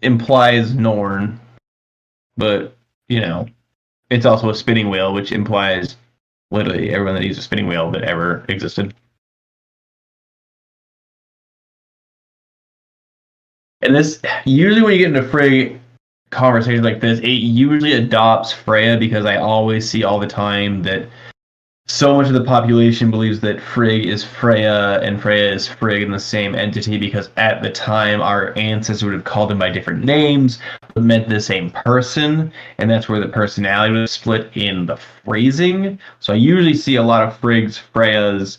implies Norn, but, it's also a spinning wheel, which implies literally everyone that uses a spinning wheel that ever existed. And this, usually when you get into Frigg conversations like this, it usually adopts Freya because I always see all the time that so much of the population believes that Frigg is Freya and Freya is Frigg in the same entity because at the time our ancestors would have called them by different names but meant the same person, and that's where the personality was split in the phrasing. So I usually see a lot of Friggs, Freyas,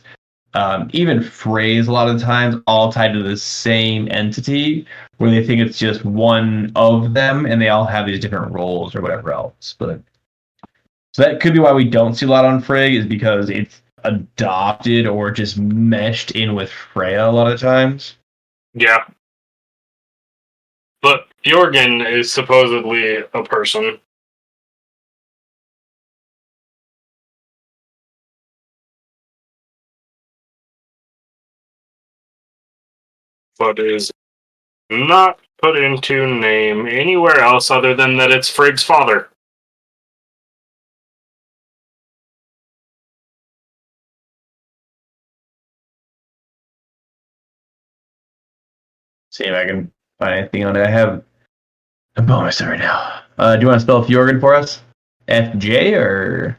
even Freys a lot of the times all tied to the same entity where they think it's just one of them and they all have these different roles or whatever else. But so that could be why we don't see a lot on Frigg, is because it's adopted or just meshed in with Freya a lot of times. Yeah. But Fjorgen is supposedly a person. But is not put into name anywhere else other than that it's Frigg's father. See if I can find anything on it. I have a bonus right now. Do you want to spell Fjorgen for us? FJ or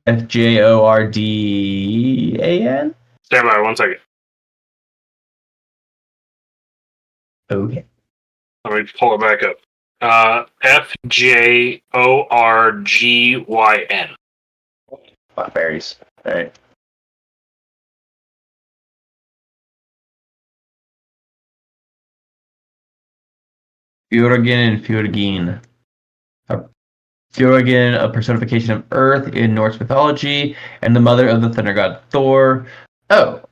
FJORDAN? Stand by 1 second. Okay. Let me pull it back up. FJORGYN. Blackberries. All right. Fjorgen and Fjorgin. Fjorgen, a personification of Earth in Norse mythology, and the mother of the thunder god Thor. Oh.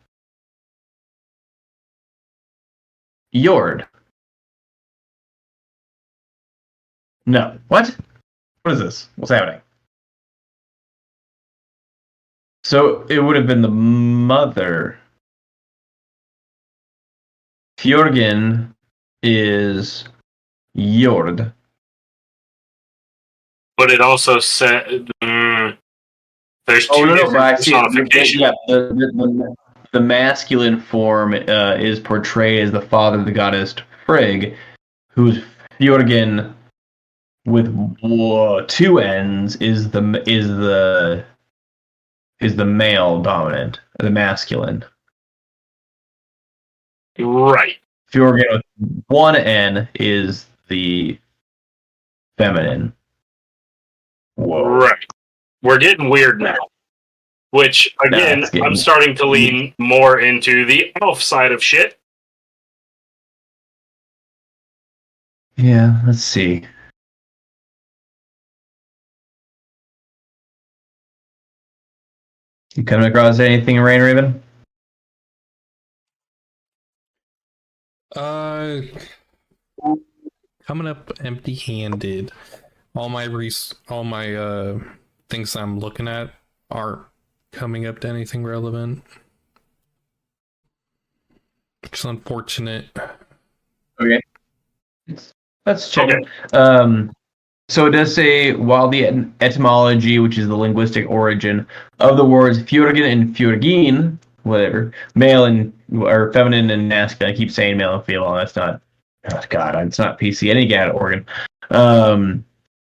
Jord. No. What? What is this? What's happening? So it would have been the mother. Fjorgen is Jord. But it also said there's two But different I see. personifications. Yeah, the masculine form is portrayed as the father of the goddess Frigg, who's Fjorgen with two ends is the male dominant, the masculine. Right. Fjorgen with one N is the feminine. Whoa. Right. We're getting weird now. Which, again, I'm starting to lean more into the elf side of shit. Yeah, let's see. You coming across anything in Rain Raven? Coming up empty-handed. All my things I'm looking at aren't coming up to anything relevant. It's unfortunate. Okay. Let's check it. So it does say, while the etymology, which is the linguistic origin of the words Fjorgen and Fjorgin, whatever, male and or feminine and masculine. I keep saying male and female. That's not. Oh God, it's not PC. Any gat organ.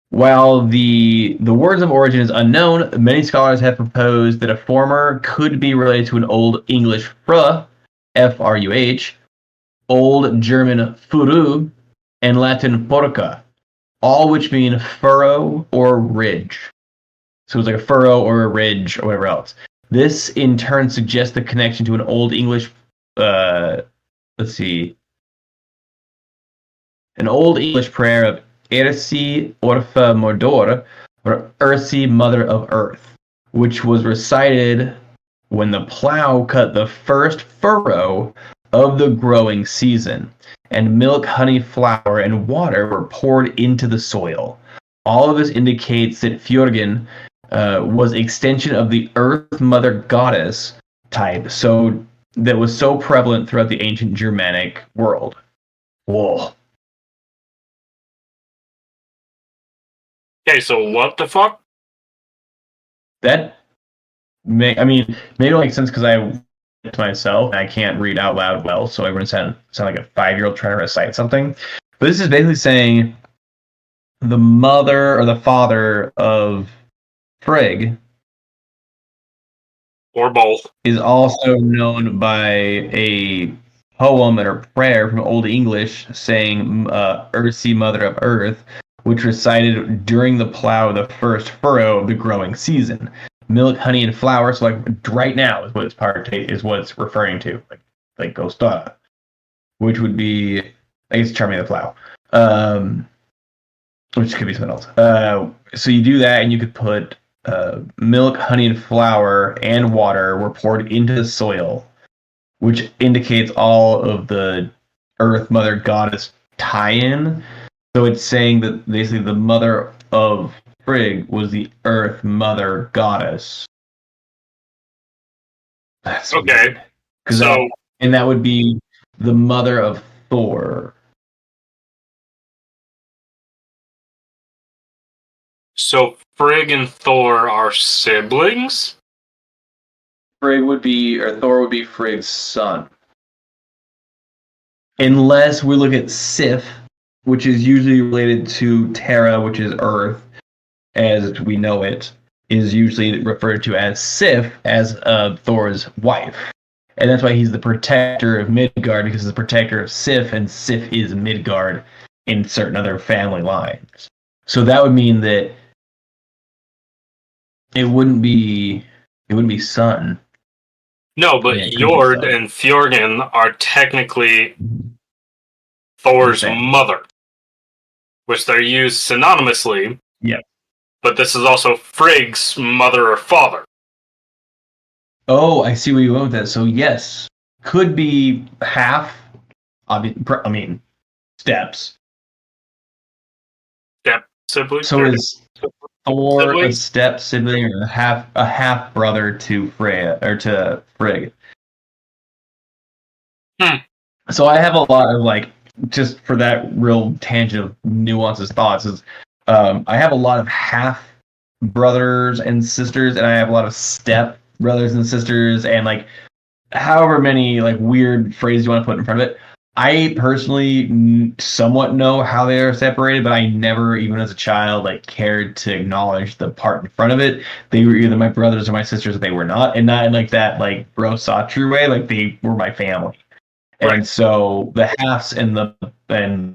While the words of origin is unknown, many scholars have proposed that a former could be related to an Old English fruh, F-R-U-H, Old German furu, and Latin porca, all which mean furrow or ridge. So it's like a furrow or a ridge or whatever else. This in turn suggests the connection to an Old English, let's see, an Old English prayer of Ersi Orfa Mordor, or Ersi Mother of Earth, which was recited when the plow cut the first furrow of the growing season, and milk, honey, flour, and water were poured into the soil. All of this indicates that Fjorgen was extension of the Earth Mother Goddess type, so that was so prevalent throughout the ancient Germanic world. Whoa. Okay, so what the fuck? That maybe it'll make sense because I to myself and I can't read out loud well, so everyone sound like a 5-year-old trying to recite something. But this is basically saying the mother or the father of Frigg, or both, is also known by a poem or prayer from Old English saying Earthsea Mother of Earth, which recited during the plow of the first furrow of the growing season. Milk, honey, and flour. So like right now is what it's referring to, like Ostara, which would be, I guess, charming the plow, which could be something else. So you do that, and you could put milk, honey, and flour and water were poured into the soil, which indicates all of the Earth Mother Goddess tie-in. So it's saying that basically the mother of Frigg was the Earth Mother Goddess. That's okay. So that would be the mother of Thor. So Frigg and Thor are siblings? Thor would be Frigg's son. Unless we look at Sif, which is usually related to Terra, which is Earth, as we know it, is usually referred to as Sif, as Thor's wife. And that's why he's the protector of Midgard, because he's the protector of Sif, and Sif is Midgard in certain other family lines. So that would mean that it wouldn't be son. No, but Jord and Fjorgen are technically Thor's mother. which they're used synonymously. Yeah. But this is also Frigg's mother or father. Oh, I see where you went with that. So yes, could be half. I mean, steps. Step sibling. So is Thor a Siblings? step sibling or a half brother to Freya or to Frigg? So I have a lot of like, just for that real tangent of nuances thoughts is, I have a lot of half brothers and sisters, and I have a lot of step brothers and sisters, and like however many like weird phrases you want to put in front of it. I personally somewhat know how they are separated, but I never, even as a child, like cared to acknowledge the part in front of it. They were either my brothers or my sisters, or they were not, and not in like that like bro saw true way. Like they were my family. Right. And so the halves and the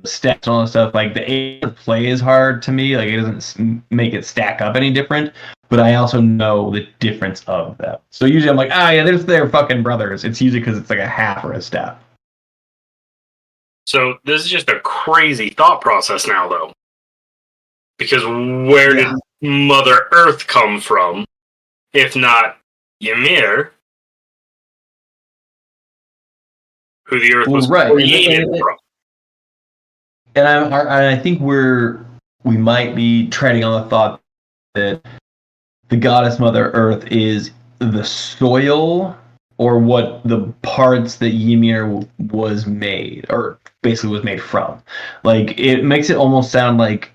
steps and all that stuff, like the play is hard to me. Like it doesn't make it stack up any different. But I also know the difference of them. So usually I'm like, yeah, they're fucking brothers. It's usually because it's like a half or a step. So this is just a crazy thought process now, though. Because where did Mother Earth come from, if not Ymir, who the Earth was created from? And I think we might be treading on the thought that the goddess Mother Earth is the soil, or what the parts that Ymir was made, or basically was made from. Like it makes it almost sound like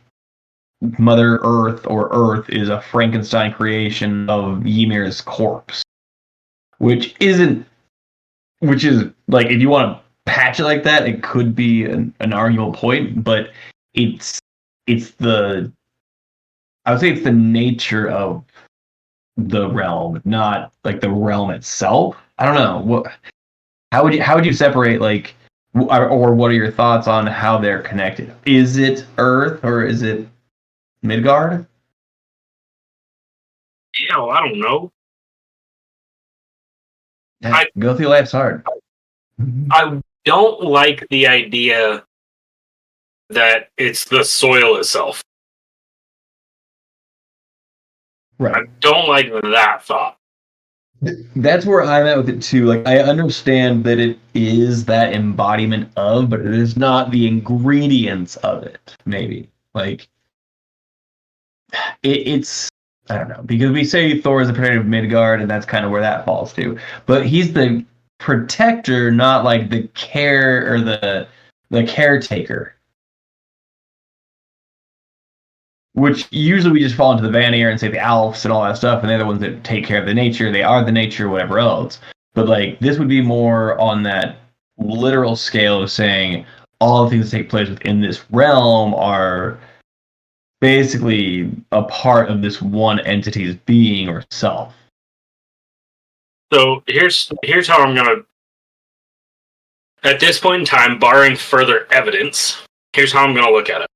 Mother Earth or Earth is a Frankenstein creation of Ymir's corpse, which is like, if you want to patch it like that, it could be an arguable point, but it's the I would say it's the nature of the realm, not like the realm itself. I don't know how would you separate, like, or what are your thoughts on how they're connected? Is it Earth or is it Midgard? Hell, I don't know. Yeah, go through life's hard. I don't like the idea that it's the soil itself. Right. I don't like that thought. That's where I'm at with it too. Like I understand that it is that embodiment of, but it is not the ingredients of it. Maybe like it's I don't know, because we say Thor is a protector of Midgard, and that's kind of where that falls to. But he's the protector, not like the care or the caretaker. Which usually we just fall into the Vanir and say the Alps and all that stuff, and they're the ones that take care of the nature. They are the nature, whatever else. But like this would be more on that literal scale of saying all the things that take place within this realm are basically a part of this one entity's being or self. So here's how I'm gonna. At this point in time, barring further evidence, here's how I'm gonna look at it.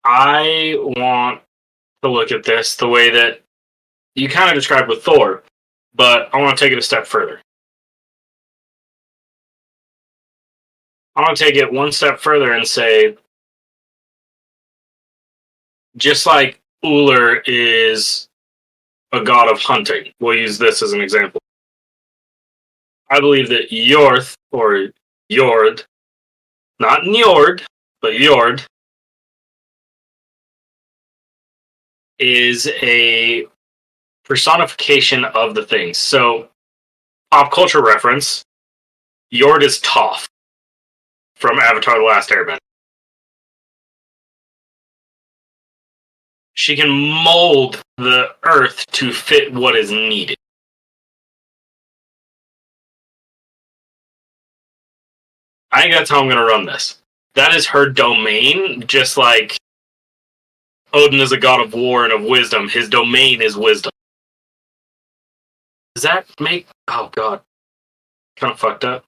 I want to look at this the way that you kind of described with Thor, but I want to take it a step further. I want to take it one step further and say, just like Uller is a god of hunting, we'll use this as an example. I believe that Yorth, or Jord, not Njord, but Jord, is a personification of the things. So, pop culture reference, Jord is Toph from Avatar The Last Airbender. She can mold the earth to fit what is needed. I think that's how I'm going to run this. That is her domain, just like Odin is a god of war and of wisdom. His domain is wisdom. Does that make... Oh, God. Kind of fucked up.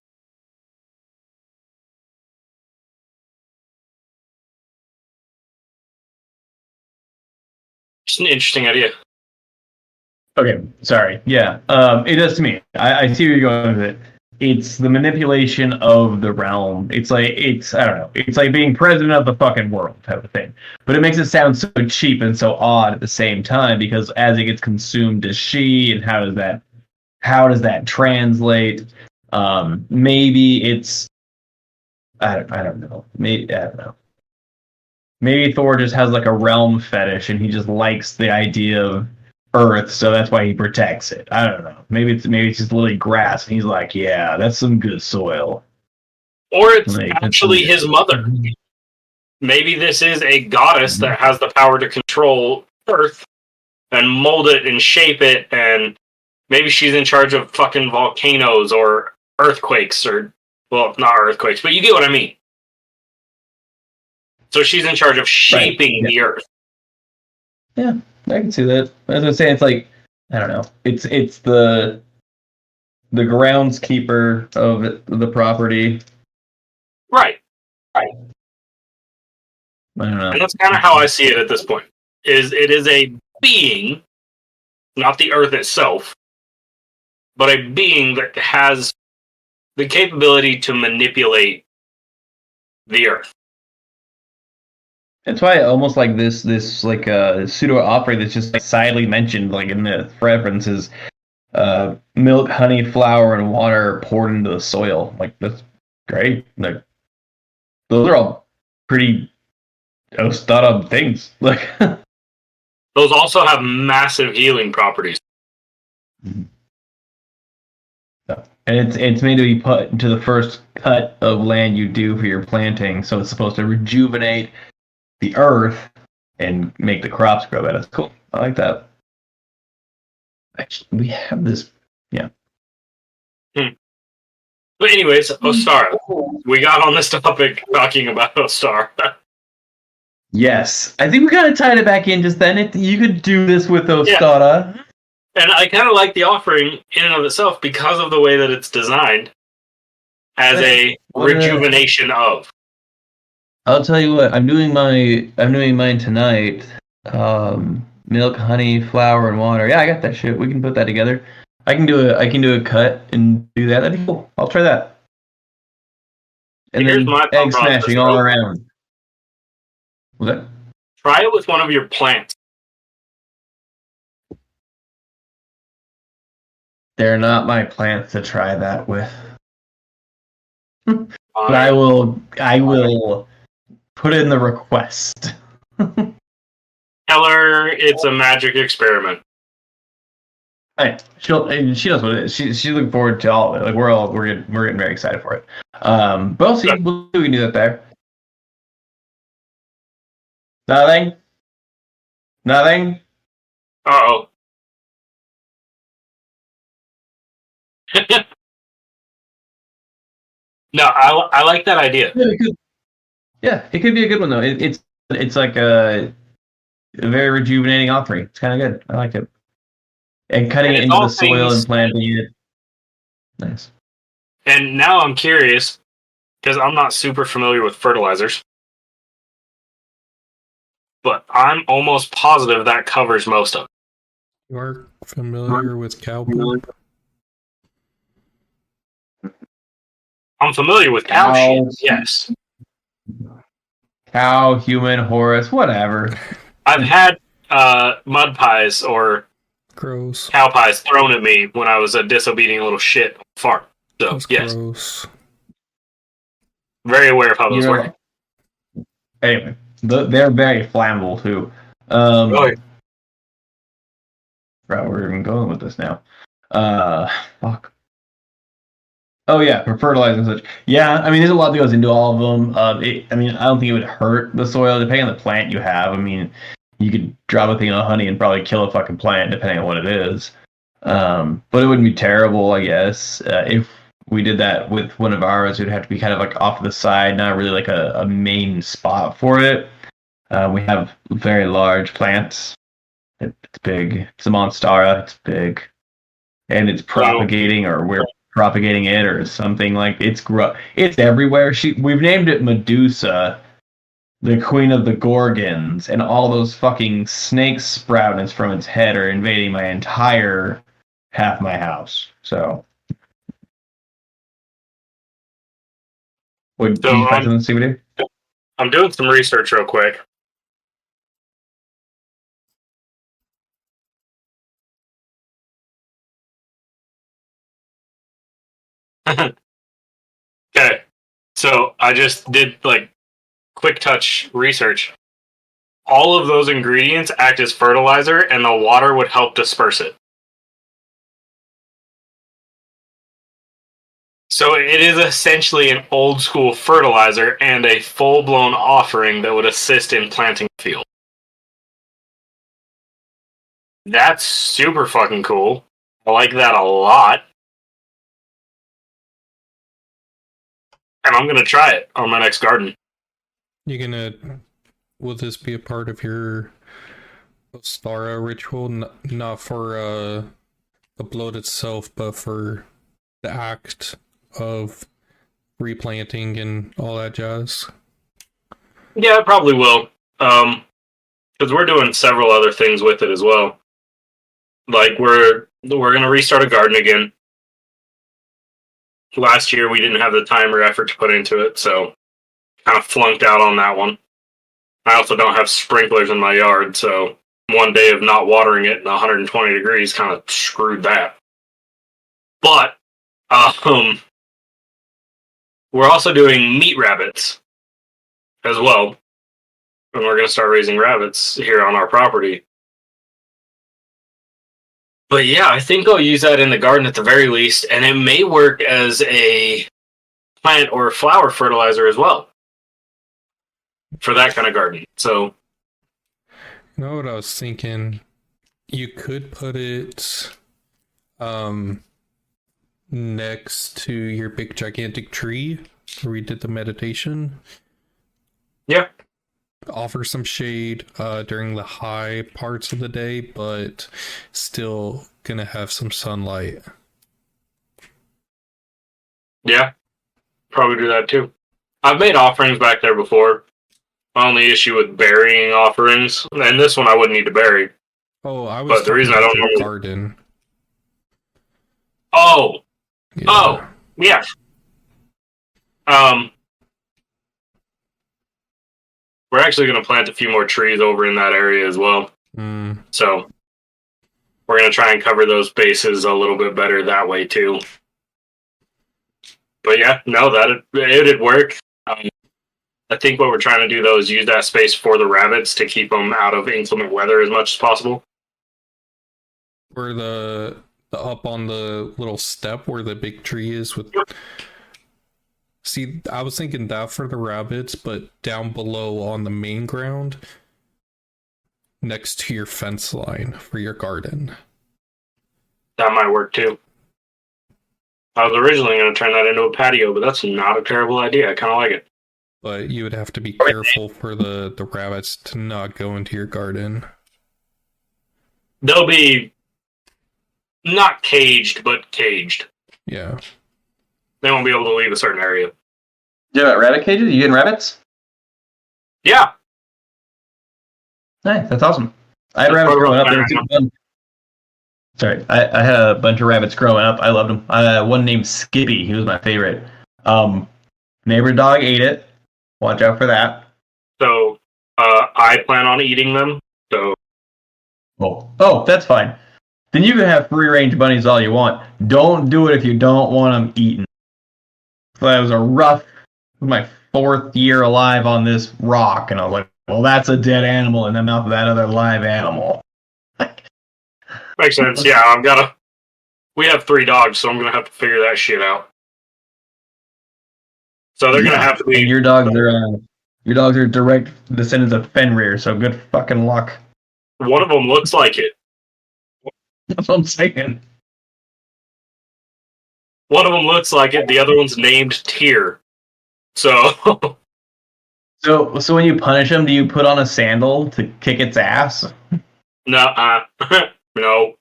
Just an interesting idea. Okay, sorry. Yeah, it does to me. I see where you're going with it. it's the manipulation of the realm. It's I don't know. It's like being president of the fucking world type of thing. But it makes it sound so cheap and so odd at the same time because as it gets consumed as she, and how does that translate? Maybe it's I don't know. Maybe I don't know. Maybe Thor just has like a realm fetish and he just likes the idea of Earth, so that's why he protects it. I don't know. Maybe it's just literally grass, and he's like, yeah, that's some good soil. Or it's Like, actually his mother. Maybe this is a goddess that has the power to control Earth and mold it and shape it, and maybe she's in charge of fucking volcanoes or earthquakes, or, well, not earthquakes, but you get what I mean. So she's in charge of shaping the Earth. Yeah, I can see that. As I was saying, it's like, I don't know. It's the groundskeeper of the property. Right. I don't know. And that's kind of how I see it at this point. It is a being, not the Earth itself, but a being that has the capability to manipulate the Earth. That's why almost like this like pseudo offering that's just like silently mentioned like in the references, milk, honey, flour, and water poured into the soil. Like that's great. Like those are all pretty Ostara things. Like those also have massive healing properties. and it's made to be put into the first cut of land you do for your planting, so it's supposed to rejuvenate the earth and make the crops grow better. That's cool. I like that. Actually, we have this. Yeah. But anyways, Ostara. We got on this topic talking about Ostara. Yes, I think we kind of tied it back in just then. You could do this with Ostara. Yeah. And I kind of like the offering in and of itself because of the way that it's designed as a rejuvenation of. I'll tell you what. I'm doing mine tonight. Milk, honey, flour, and water. Yeah, I got that shit. We can put that together. I can do a cut and do that. That'd be cool. I'll try that. And here's then my egg smashing all around. What? Try it with one of your plants. They're not my plants to try that with. But I will put in the request. Tell her it's a magic experiment. Hey, she knows what it is. She's looking forward to all of it. Like we're getting very excited for it. But we'll see. We can do that there. Nothing. Uh-oh. No, I like that idea. Yeah, it could be a good one though. It's like a very rejuvenating offering. It's kind of good. I like it. And cutting it into the soil and planting it. Nice. And now I'm curious, because I'm not super familiar with fertilizers, but I'm almost positive that covers most of it. You are familiar with cow poop? I'm familiar with cow shit, yes. Cow, human, Horus, whatever. I've had mud pies or Gross. cow pies thrown at me when I was a disobedient little shit farm. So, That's yes. Gross. Very aware of how those work. Anyway, they're very flammable too. Right. Right, we're even going with this now. Fuck. Oh yeah, for fertilizer and such. Yeah, I mean, there's a lot that goes into all of them. I don't think it would hurt the soil depending on the plant you have. I mean, you could drop a thing of honey and probably kill a fucking plant depending on what it is. But it wouldn't be terrible, I guess. If we did that with one of ours, it would have to be kind of like off to the side, not really like a main spot for it. We have very large plants. It's big. It's a Monstera. It's big. And it's propagating, or we're propagating it, or something like it's everywhere. We've named it Medusa, the queen of the Gorgons, and all those fucking snakes sprouting from its head are invading my entire half my house. So Would So you find something stupid here? I'm doing some research real quick. Okay, so I just did like quick touch research. All of those ingredients act as fertilizer, and the water would help disperse it. So it is essentially an old school fertilizer and a full blown offering that would assist in planting the field. That's super fucking cool. I like that a lot. And I'm going to try it on my next garden. You gonna? Will this be a part of your Ostara ritual? Not for the blood itself, but for the act of replanting and all that jazz. Yeah, I probably will. Because we're doing several other things with it as well. Like we're gonna restart a garden again. Last year we didn't have the time or effort to put into it, so kind of flunked out on that one. I also don't have sprinklers in my yard, so one day of not watering it in 120 degrees kind of screwed that. But we're also doing meat rabbits as well, and we're going to start raising rabbits here on our property. But yeah, I think I'll use that in the garden at the very least, and it may work as a plant or flower fertilizer as well for that kind of garden. So, You know what I was thinking? You could put it next to your big gigantic tree where we did the meditation. yeah, Offer some shade during the high parts of the day, but still gonna have some sunlight. yeah, probably do that too. I've made offerings back there before. My only issue with burying offerings, and this one I wouldn't need to bury. Oh, I was But the talking reason I about don't your normally- garden. Oh, Yeah. oh, yeah. We're actually going to plant a few more trees over in that area as well. Mm. So we're going to try and cover those bases a little bit better that way too. But yeah, no, it'd work. I think what we're trying to do though is use that space for the rabbits to keep them out of inclement weather as much as possible. Where the up on the little step where the big tree is with. See, I was thinking that for the rabbits, but down below on the main ground, next to your fence line for your garden. That might work too. I was originally going to turn that into a patio, but that's not a terrible idea. I kind of like it. But you would have to be careful for the rabbits to not go into your garden. They'll be not caged, but caged. Yeah. They won't be able to leave a certain area. You got rabbit cages? You getting rabbits? Yeah. Nice, that's awesome. I had rabbits growing up. They were super fun. Sorry, I had a bunch of rabbits growing up. I loved them. I had one named Skippy. He was my favorite. Neighbor dog ate it. Watch out for that. So I plan on eating them. So Oh, that's fine. Then you can have free range bunnies all you want. Don't do it if you don't want them eaten. So that was my 4th year alive on this rock, and I was like, well, that's a dead animal in the mouth of that other live animal. makes sense. Yeah, we have 3 dogs, so I'm gonna have to figure that shit out. So they're gonna have to be. And your dogs are direct descendants of Fenrir, so good fucking luck. One of them looks like it. That's what I'm saying. One of them looks like it. The other one's named Tyr. So So when you punish them, do you put on a sandal to kick its ass? no, no.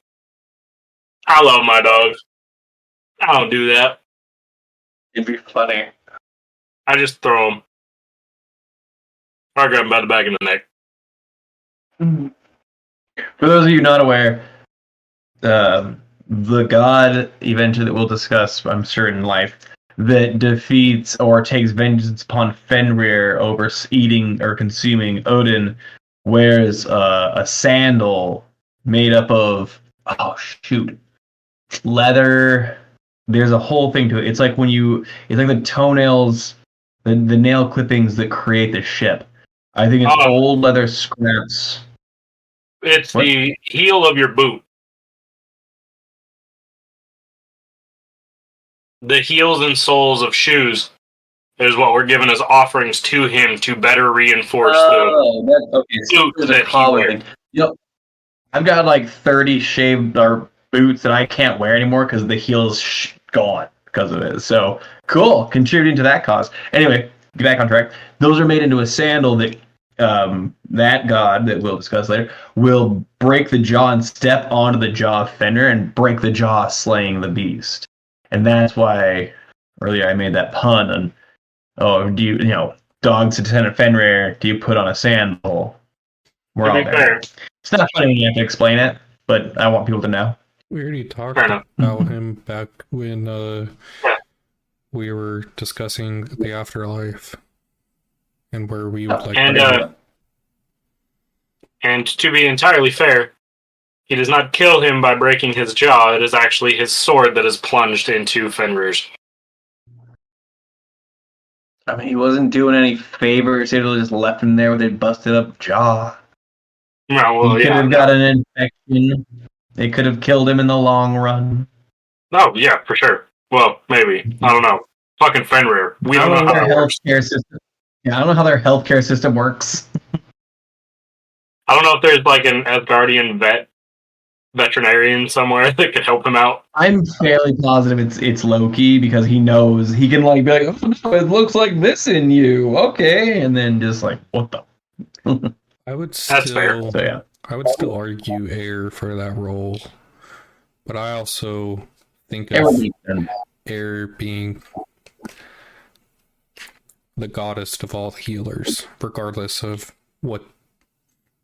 I love my dogs. I don't do that. It'd be funny. I just throw them. I grab them by the back of the neck. For those of you not aware, the god eventually that we'll discuss, I'm sure, in life, that defeats or takes vengeance upon Fenrir over eating or consuming Odin wears a sandal made up of leather. There's a whole thing to it. It's like it's like the toenails, the nail clippings that create the ship. I think it's old leather scraps. It's the heel of your boot. The heels and soles of shoes is what we're given as offerings to him to better reinforce the boot that he wears. I've got like 30 shaved boots that I can't wear anymore because the heel's gone because of it. So cool, contributing to that cause. Anyway, get back on track. Those are made into a sandal that that god that we'll discuss later will break the jaw and step onto the jaw of Fenrir and break the jaw, slaying the beast. And that's why earlier I made that pun on, do you dogs to Lieutenant Fenrir, do you put on a sandal? We're all there. It's not funny when you have to explain it, but I want people to know. We already talked about him back when we were discussing the afterlife and where we would like and to be entirely fair, he does not kill him by breaking his jaw. It is actually his sword that is plunged into Fenrir's. I mean, he wasn't doing any favors. He just left him there with a busted up jaw. No, he could have got an infection. It could have killed him in the long run. No, yeah, for sure. Well, maybe. I don't know. Fucking Fenrir. We don't know how that works. Yeah, I don't know how their healthcare system works. I don't know if there's like an Asgardian veterinarian somewhere that could help him out. I'm fairly positive it's Loki because he knows he can like be like, oh no, it looks like this in you. Okay, and then just like, what the? I would That's fair. So, yeah. I would still argue Air for that role, but I also think of Air being the goddess of all healers, regardless of what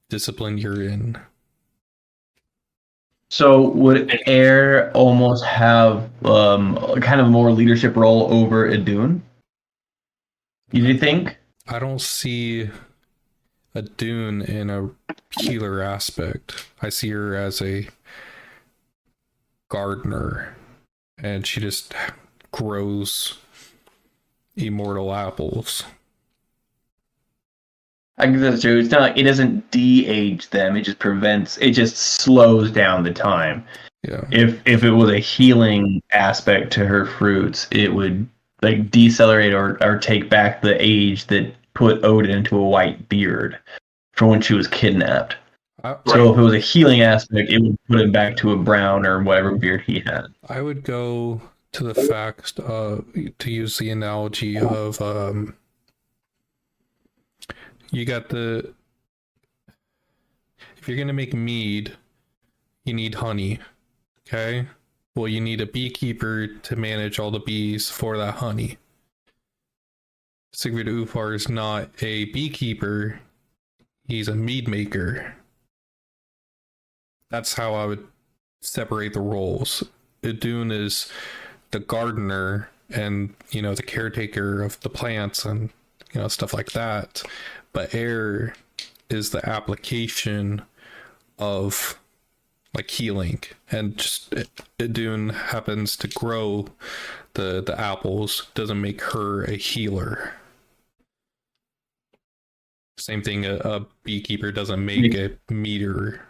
discipline you're in. So would Air almost have kind of a more leadership role over Idun? Do you think? I don't see a Dune in a healer aspect. I see her as a gardener, and she just grows immortal apples. I guess that's true. It's not like it doesn't de-age them. It just slows down the time. Yeah. If it was a healing aspect to her fruits, it would like decelerate or take back the age that put Odin into a white beard from when she was kidnapped. So if it was a healing aspect, it would put him back to a brown or whatever beard he had. I would go to the fact, to use the analogy of, you got if you're going to make mead, you need honey, okay? Well, you need a beekeeper to manage all the bees for that honey. Sigrid Ufar is not a beekeeper, he's a mead maker. That's how I would separate the roles. Idun is the gardener and, the caretaker of the plants and, stuff like that. But Air is the application of like healing, and just Idun happens to grow the apples, doesn't make her a healer. Same thing, a beekeeper doesn't make a meter.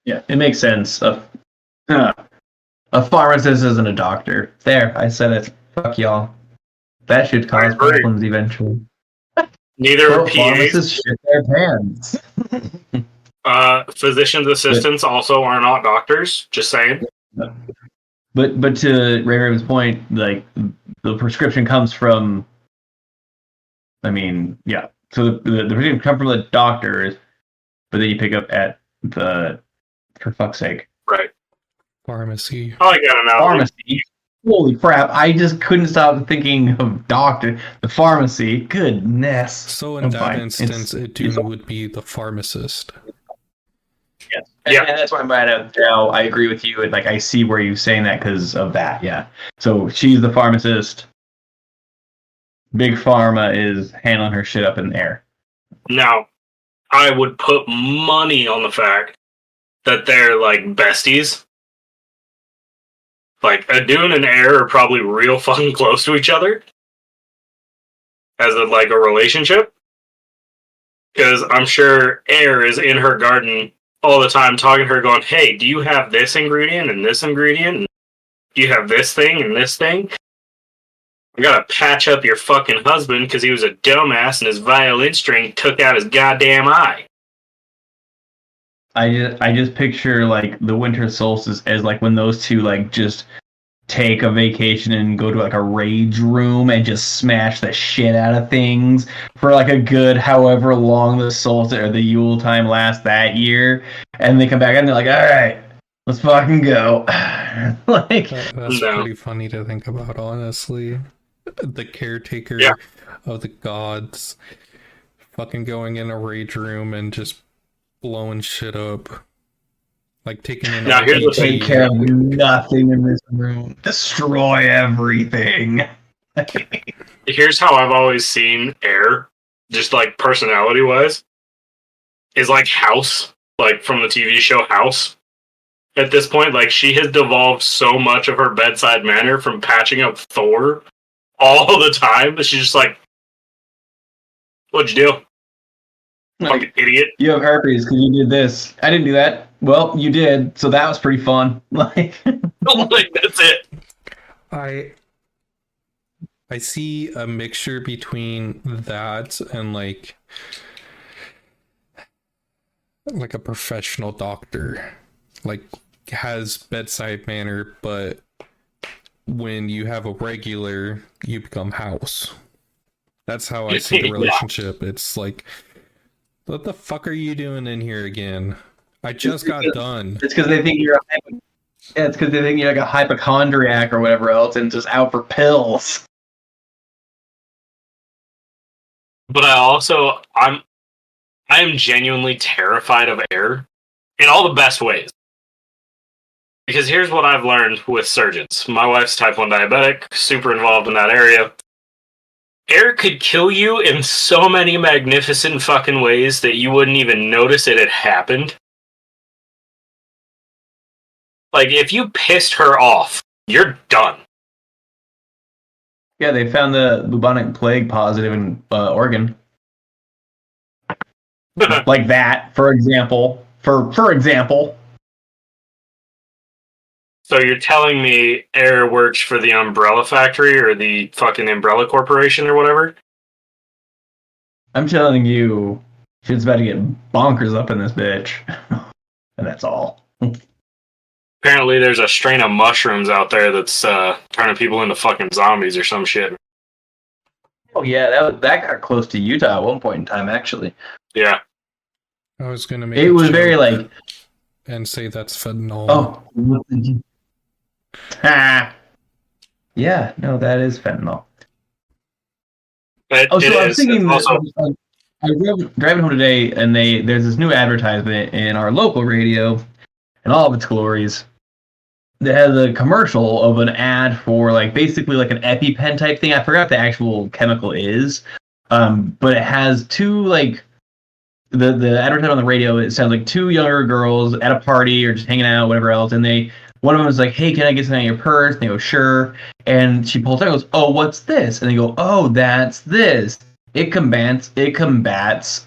Yeah, it makes sense. A pharmacist isn't a doctor. There, I said it. Fuck y'all. That should cause problems eventually. Neither are PAs. Pharmacists shit their pants. Physician's assistants also are not doctors. Just saying. But to Ray Raven's point, like the prescription comes from. I mean, yeah. So the prescription comes from the doctors, but then you pick up at the. For fuck's sake. Right. Pharmacy. I like that analogy. Pharmacy. Holy crap! I just couldn't stop thinking of doctor. The pharmacy. Goodness. So in that instance, Idun would be the pharmacist. Yes. Yeah. And that's why I'm glad now I agree with you, and like I see where you're saying that because of that. Yeah. So she's the pharmacist. Big Pharma is handling her shit up in the air. Now, I would put money on the fact that they're like besties. Like Adun and Air are probably real fucking close to each other as a relationship. Because I'm sure Air is in her garden all the time talking to her going, hey, do you have this ingredient and this ingredient? And do you have this thing and this thing? I gotta patch up your fucking husband because he was a dumbass and his violin string took out his goddamn eye. I just picture like the winter solstice as like when those two like just take a vacation and go to like a rage room and just smash the shit out of things for like a good however long the solstice or the Yule time lasts that year, and they come back and they're like, all right, let's fucking go. Like That's No. pretty funny to think about, honestly. The caretaker Yeah. of the gods fucking going in a rage room and just blowing shit up. Like taking in Now, here's the thing. take care of nothing in this room, destroy everything. Here's how I've always seen Air, just like personality wise, is like House, like from the TV show House. At this point, like she has devolved so much of her bedside manner from patching up Thor all the time that she's just like, what'd you do? Fucking idiot. You have herpes because you did this. I didn't do that. Well, you did, so that was pretty fun. Like, Like, that's it. I see a mixture between that and like a professional doctor. Like has bedside manner, but when you have a regular, you become House. That's how I see the Yeah. relationship. It's like, what the fuck are you doing in here again? I just got done. it's because they think you're it's because they think you're like a hypochondriac or whatever else, and just out for pills. But I am genuinely terrified of Air in all the best ways. Because here's what I've learned with surgeons. My wife's type 1 diabetic, super involved in that area. Air could kill you in so many magnificent fucking ways that you wouldn't even notice it had happened. Like, if you pissed her off, you're done. Yeah, they found the bubonic plague positive in Oregon. Like that, for example. For example. So you're telling me Air works for the Umbrella Factory or the fucking Umbrella Corporation or whatever? I'm telling you, shit's about to get bonkers up in this bitch. And that's all. Apparently there's a strain of mushrooms out there that's turning people into fucking zombies or some shit. Oh yeah, that got close to Utah at one point in time, actually. Yeah. I was gonna make It was very like, and say that's fentanyl. oh, ha. Yeah, no, that is fentanyl. It Oh, so I was is. thinking It's also, that I was driving home today, and there's this new advertisement in our local radio, in all of its glories, that has a commercial of an ad for like basically like an EpiPen type thing. I forgot what the actual chemical is, but it has two like the advertisement on the radio. It sounds like two younger girls at a party or just hanging out, whatever else, and one of them is like, "Hey, can I get something out of your purse?" And they go, "Sure." And she pulls out and goes, "Oh, what's this?" And they go, "Oh, that's this. It combats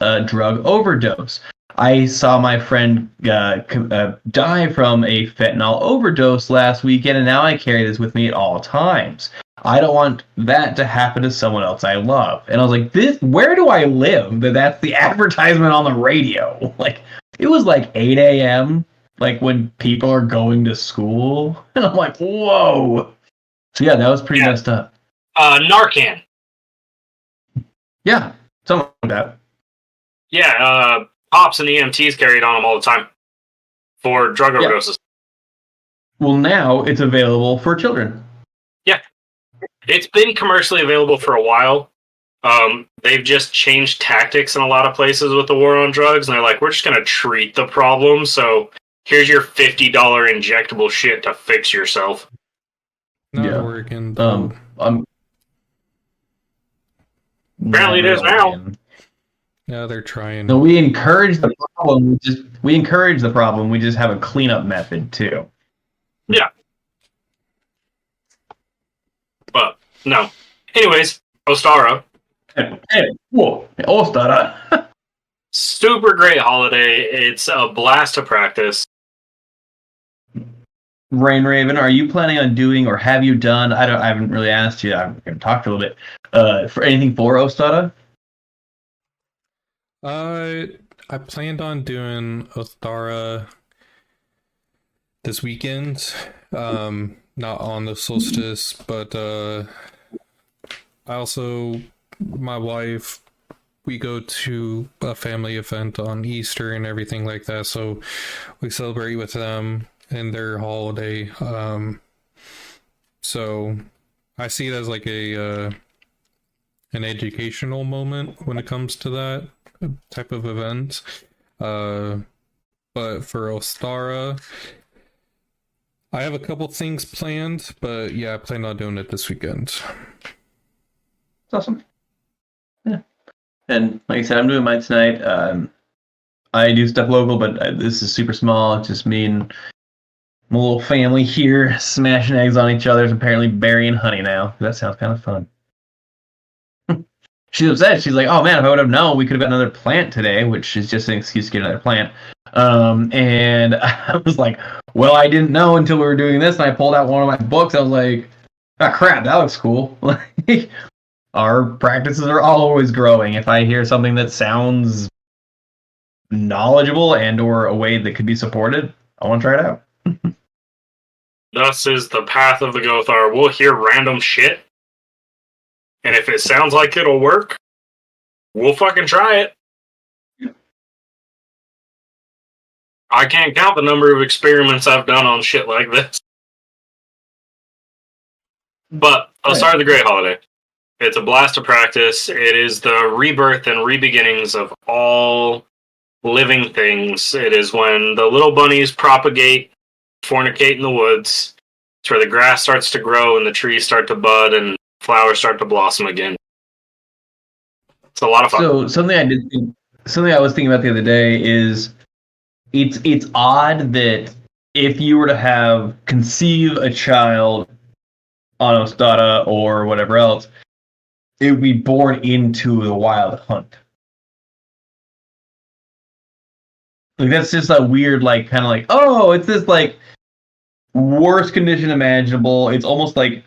a drug overdose." I saw my friend die from a fentanyl overdose last weekend, and now I carry this with me at all times. I don't want that to happen to someone else I love. And I was like, where do I live? That's the advertisement on the radio. Like, it was like 8 a.m., like when people are going to school. And I'm like, whoa. So yeah, that was pretty messed up. Narcan. Yeah, something like that. Yeah, cops and EMTs carried on them all the time for drug overdoses. Well, now it's available for children. Yeah. It's been commercially available for a while. They've just changed tactics in a lot of places with the war on drugs, and they're like, we're just going to treat the problem, so Here's your $50 injectable shit to fix yourself. Not working though. Apparently it is now. Yeah, they're trying. No, we encourage the problem. We encourage the problem. We just have a cleanup method too. Yeah. But no. Anyways, Ostara. Hey, whoa, Ostara. Super great holiday. It's a blast to practice. Rain Raven, are you planning on doing, or have you done? I haven't really asked you. I'm going to talk a little bit. For anything for Ostara? I planned on doing Ostara this weekend. Not on the solstice, but my wife, we go to a family event on Easter and everything like that, so we celebrate with them and their holiday. So I see it as like an educational moment when it comes to that type of event. But for Ostara, I have a couple things planned, but yeah, I plan on doing it this weekend. That's awesome. Yeah. And like I said, I'm doing mine tonight. I do stuff local, but this is super small. It's just me and my little family here smashing eggs on each other and apparently burying honey now. That sounds kind of fun. She's upset. She's like, oh man, if I would have known, we could have got another plant today, which is just an excuse to get another plant. And I was like, well, I didn't know until we were doing this, and I pulled out one of my books. I was like, oh crap, that looks cool. Like, our practices are always growing. If I hear something that sounds knowledgeable and or a way that could be supported, I want to try it out. Thus is the path of the Gothar. We'll hear random shit, and if it sounds like it'll work, we'll fucking try it. I can't count the number of experiments I've done on shit like this. But I'll start the Great Holiday. It's a blast to practice. It is the rebirth and rebeginnings of all living things. It is when the little bunnies propagate, fornicate in the woods. It's where the grass starts to grow and the trees start to bud and flowers start to blossom again. It's a lot of fun. So something I was thinking about the other day is it's odd that if you were to conceive a child on Ostara or whatever else, it would be born into the wild hunt. Like that's just a weird, like, kind of like, oh, it's this like worst condition imaginable. It's almost like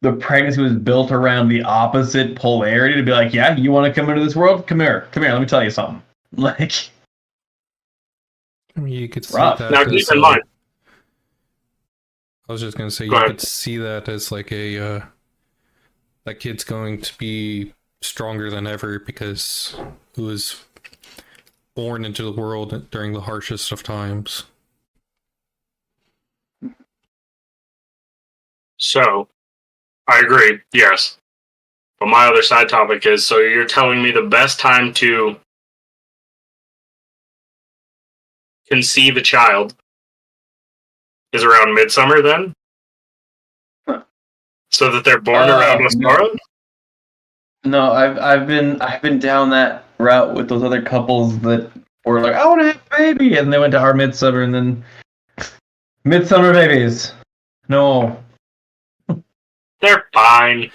the pregnancy was built around the opposite polarity to be like, yeah, you want to come into this world? Come here, let me tell you something. Like, I mean, you could see rough. that. Now keep in mind. I was just gonna say, Go you ahead. could see that as like that kid's going to be stronger than ever because it was born into the world during the harshest of times. So, I agree, yes. But my other side topic is, so you're telling me the best time to conceive a child is around midsummer then? Huh. So that they're born around Ostara? No, I've been down that route with those other couples that were like, I want to have a baby, and they went to our midsummer, and then midsummer babies. No. They're fine.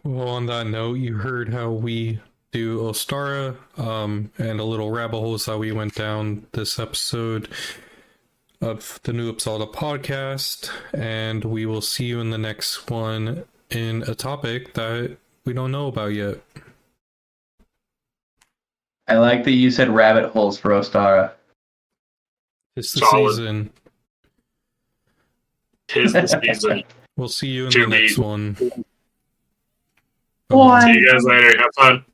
Well, on that note, you heard how we do Ostara, and a little rabbit holes that we went down this episode of the New Uppsala podcast, and we will see you in the next one in a topic that we don't know about yet. I like that you said rabbit holes for Ostara. It's the Solid. season. 'Tis the season. We'll see you in To the be. next one. Bye. See you guys later. Have fun.